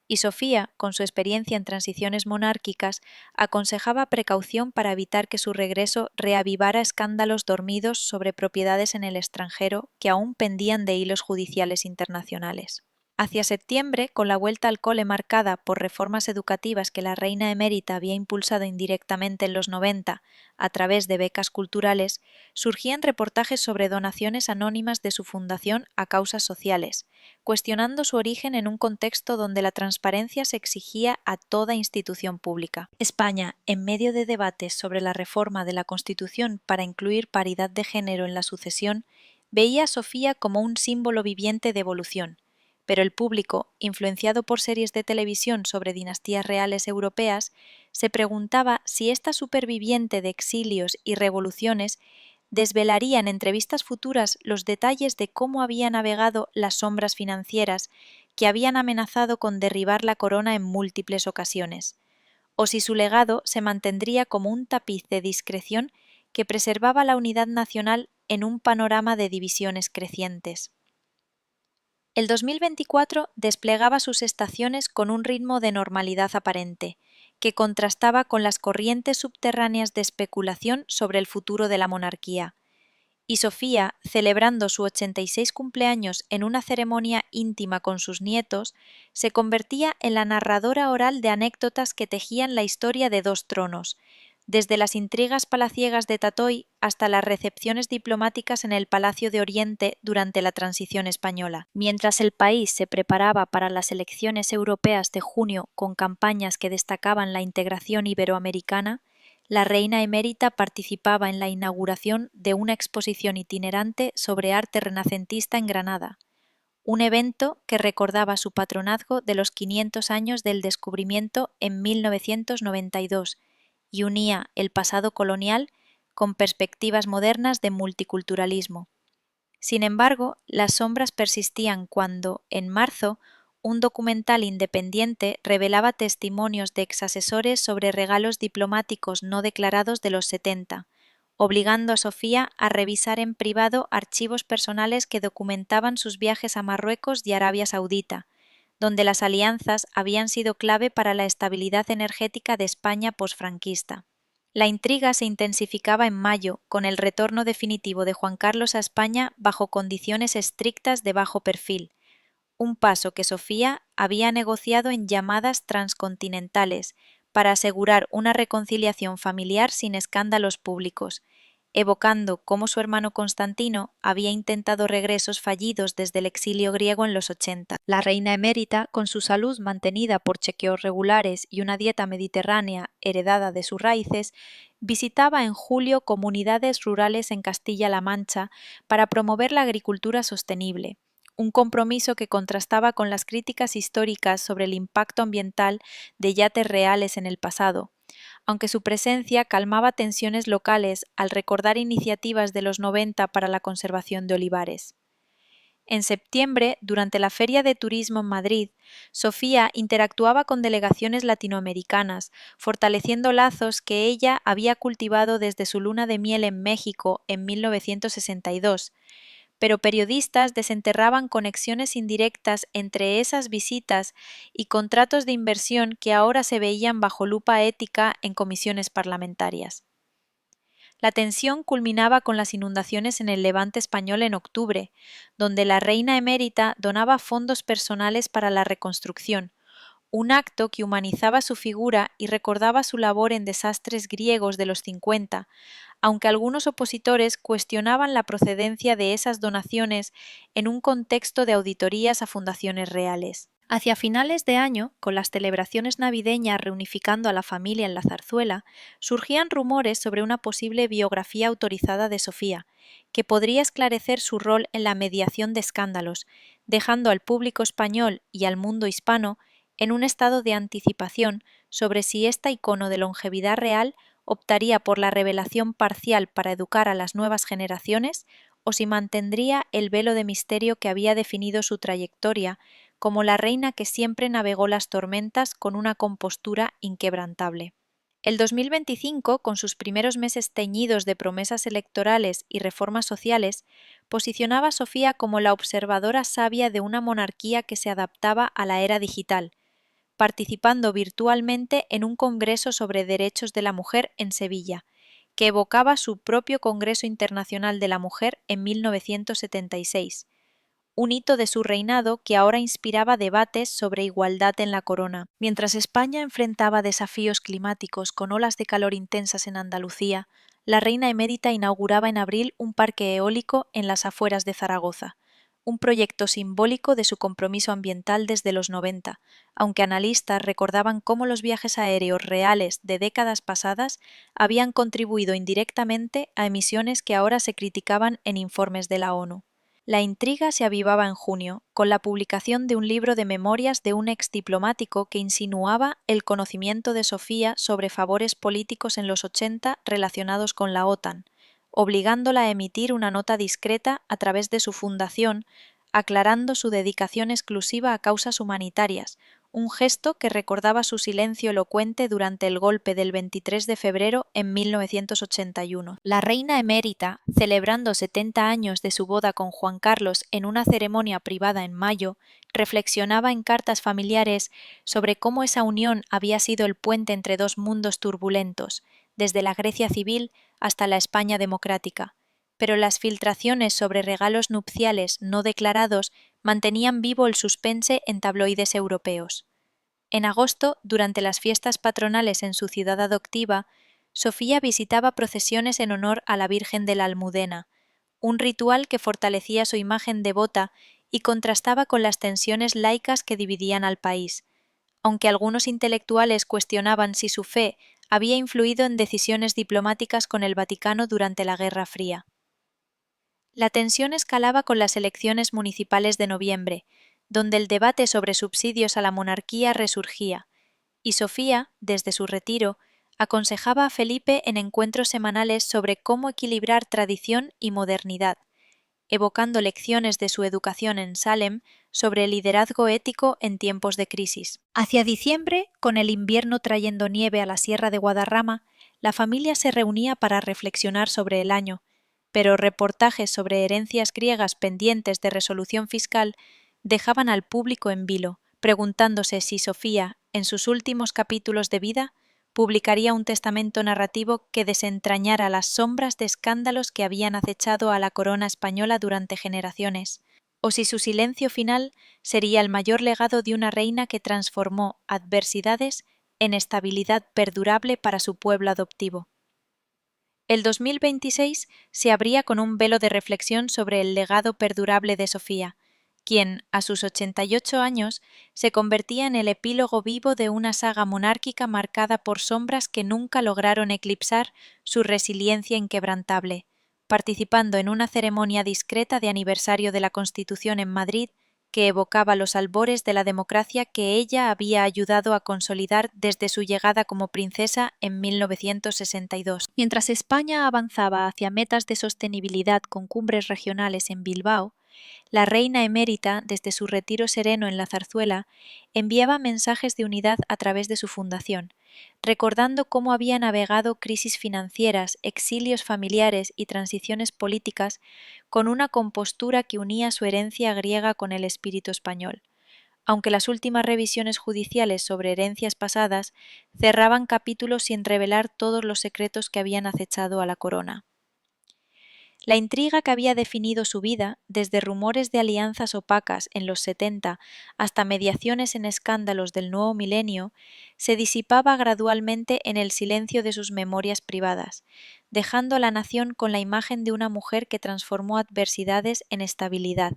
Y Sofía, con su experiencia en transiciones monárquicas, aconsejaba precaución para evitar que su regreso reavivara escándalos dormidos sobre propiedades en el extranjero que aún pendían de hilos judiciales internacionales. Hacia septiembre, con la vuelta al cole marcada por reformas educativas que la reina emérita había impulsado indirectamente en los 90 a través de becas culturales, surgían reportajes sobre donaciones anónimas de su fundación a causas sociales, cuestionando su origen en un contexto donde la transparencia se exigía a toda institución pública. España, en medio de debates sobre la reforma de la Constitución para incluir paridad de género en la sucesión, veía a Sofía como un símbolo viviente de evolución, pero el público, influenciado por series de televisión sobre dinastías reales europeas, se preguntaba si esta superviviente de exilios y revoluciones desvelaría en entrevistas futuras los detalles de cómo había navegado las sombras financieras que habían amenazado con derribar la corona en múltiples ocasiones, o si su legado se mantendría como un tapiz de discreción que preservaba la unidad nacional en un panorama de divisiones crecientes. El 2024 desplegaba sus estaciones con un ritmo de normalidad aparente, que contrastaba con las corrientes subterráneas de especulación sobre el futuro de la monarquía. Y Sofía, celebrando su 86 cumpleaños en una ceremonia íntima con sus nietos, se convertía en la narradora oral de anécdotas que tejían la historia de dos tronos, desde las intrigas palaciegas de Tatoy hasta las recepciones diplomáticas en el Palacio de Oriente durante la transición española. Mientras el país se preparaba para las elecciones europeas de junio con campañas que destacaban la integración iberoamericana, la reina emérita participaba en la inauguración de una exposición itinerante sobre arte renacentista en Granada, un evento que recordaba su patronazgo de los 500 años del descubrimiento en 1992 y unía el pasado colonial con perspectivas modernas de multiculturalismo. Sin embargo, las sombras persistían cuando, en marzo, un documental independiente revelaba testimonios de exasesores sobre regalos diplomáticos no declarados de los 70, obligando a Sofía a revisar en privado archivos personales que documentaban sus viajes a Marruecos y Arabia Saudita, donde las alianzas habían sido clave para la estabilidad energética de España posfranquista. La intriga se intensificaba en mayo, con el retorno definitivo de Juan Carlos a España bajo condiciones estrictas de bajo perfil, un paso que Sofía había negociado en llamadas transcontinentales para asegurar una reconciliación familiar sin escándalos públicos, evocando cómo su hermano Constantino había intentado regresos fallidos desde el exilio griego en los 80. La reina emérita, con su salud mantenida por chequeos regulares y una dieta mediterránea heredada de sus raíces, visitaba en julio comunidades rurales en Castilla-La Mancha para promover la agricultura sostenible, un compromiso que contrastaba con las críticas históricas sobre el impacto ambiental de yates reales en el pasado, aunque su presencia calmaba tensiones locales al recordar iniciativas de los 90 para la conservación de olivares. En septiembre, durante la Feria de Turismo en Madrid, Sofía interactuaba con delegaciones latinoamericanas, fortaleciendo lazos que ella había cultivado desde su luna de miel en México en 1962, pero periodistas desenterraban conexiones indirectas entre esas visitas y contratos de inversión que ahora se veían bajo lupa ética en comisiones parlamentarias. La tensión culminaba con las inundaciones en el Levante español en octubre, donde la reina emérita donaba fondos personales para la reconstrucción, un acto que humanizaba su figura y recordaba su labor en desastres griegos de los 50, aunque algunos opositores cuestionaban la procedencia de esas donaciones en un contexto de auditorías a fundaciones reales. Hacia finales de año, con las celebraciones navideñas reunificando a la familia en la Zarzuela, surgían rumores sobre una posible biografía autorizada de Sofía, que podría esclarecer su rol en la mediación de escándalos, dejando al público español y al mundo hispano en un estado de anticipación sobre si esta icono de longevidad real optaría por la revelación parcial para educar a las nuevas generaciones o si mantendría el velo de misterio que había definido su trayectoria como la reina que siempre navegó las tormentas con una compostura inquebrantable. El 2025, con sus primeros meses teñidos de promesas electorales y reformas sociales, posicionaba a Sofía como la observadora sabia de una monarquía que se adaptaba a la era digital, participando virtualmente en un congreso sobre derechos de la mujer en Sevilla, que evocaba su propio Congreso Internacional de la Mujer en 1976, un hito de su reinado que ahora inspiraba debates sobre igualdad en la corona. Mientras España enfrentaba desafíos climáticos con olas de calor intensas en Andalucía, la reina emérita inauguraba en abril un parque eólico en las afueras de Zaragoza, un proyecto simbólico de su compromiso ambiental desde los 90, aunque analistas recordaban cómo los viajes aéreos reales de décadas pasadas habían contribuido indirectamente a emisiones que ahora se criticaban en informes de la ONU. La intriga se avivaba en junio, con la publicación de un libro de memorias de un exdiplomático que insinuaba el conocimiento de Sofía sobre favores políticos en los 80 relacionados con la OTAN, obligándola a emitir una nota discreta a través de su fundación, aclarando su dedicación exclusiva a causas humanitarias, un gesto que recordaba su silencio elocuente durante el golpe del 23 de febrero en 1981. La reina emérita, celebrando 70 años de su boda con Juan Carlos en una ceremonia privada en mayo, reflexionaba en cartas familiares sobre cómo esa unión había sido el puente entre dos mundos turbulentos, desde la Grecia civil hasta la España democrática. Pero las filtraciones sobre regalos nupciales no declarados mantenían vivo el suspense en tabloides europeos. En agosto, durante las fiestas patronales en su ciudad adoptiva, Sofía visitaba procesiones en honor a la Virgen de la Almudena, un ritual que fortalecía su imagen devota y contrastaba con las tensiones laicas que dividían al país, aunque algunos intelectuales cuestionaban si su fe había influido en decisiones diplomáticas con el Vaticano durante la Guerra Fría. La tensión escalaba con las elecciones municipales de noviembre, donde el debate sobre subsidios a la monarquía resurgía, y Sofía, desde su retiro, aconsejaba a Felipe en encuentros semanales sobre cómo equilibrar tradición y modernidad, evocando lecciones de su educación en Salem sobre el liderazgo ético en tiempos de crisis. Hacia diciembre, con el invierno trayendo nieve a la Sierra de Guadarrama, la familia se reunía para reflexionar sobre el año, pero reportajes sobre herencias griegas pendientes de resolución fiscal dejaban al público en vilo, preguntándose si Sofía, en sus últimos capítulos de vida, publicaría un testamento narrativo que desentrañara las sombras de escándalos que habían acechado a la corona española durante generaciones, o si su silencio final sería el mayor legado de una reina que transformó adversidades en estabilidad perdurable para su pueblo adoptivo. El 2026 se abría con un velo de reflexión sobre el legado perdurable de Sofía, quien, a sus 88 años, se convertía en el epílogo vivo de una saga monárquica marcada por sombras que nunca lograron eclipsar su resiliencia inquebrantable, participando en una ceremonia discreta de aniversario de la Constitución en Madrid que evocaba los albores de la democracia que ella había ayudado a consolidar desde su llegada como princesa en 1962. Mientras España avanzaba hacia metas de sostenibilidad con cumbres regionales en Bilbao, la reina emérita, desde su retiro sereno en la Zarzuela, enviaba mensajes de unidad a través de su fundación, recordando cómo había navegado crisis financieras, exilios familiares y transiciones políticas con una compostura que unía su herencia griega con el espíritu español, aunque las últimas revisiones judiciales sobre herencias pasadas cerraban capítulos sin revelar todos los secretos que habían acechado a la corona. La intriga que había definido su vida, desde rumores de alianzas opacas en los 70 hasta mediaciones en escándalos del nuevo milenio, se disipaba gradualmente en el silencio de sus memorias privadas, dejando a la nación con la imagen de una mujer que transformó adversidades en estabilidad,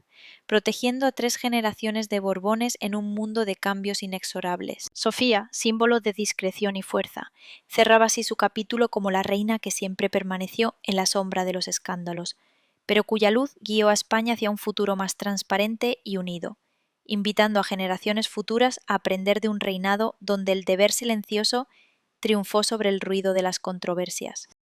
protegiendo a 3 generaciones de Borbones en un mundo de cambios inexorables. Sofía, símbolo de discreción y fuerza, cerraba así su capítulo como la reina que siempre permaneció en la sombra de los escándalos, pero cuya luz guió a España hacia un futuro más transparente y unido. invitando a generaciones futuras a aprender de un reinado donde el deber silencioso triunfó sobre el ruido de las controversias.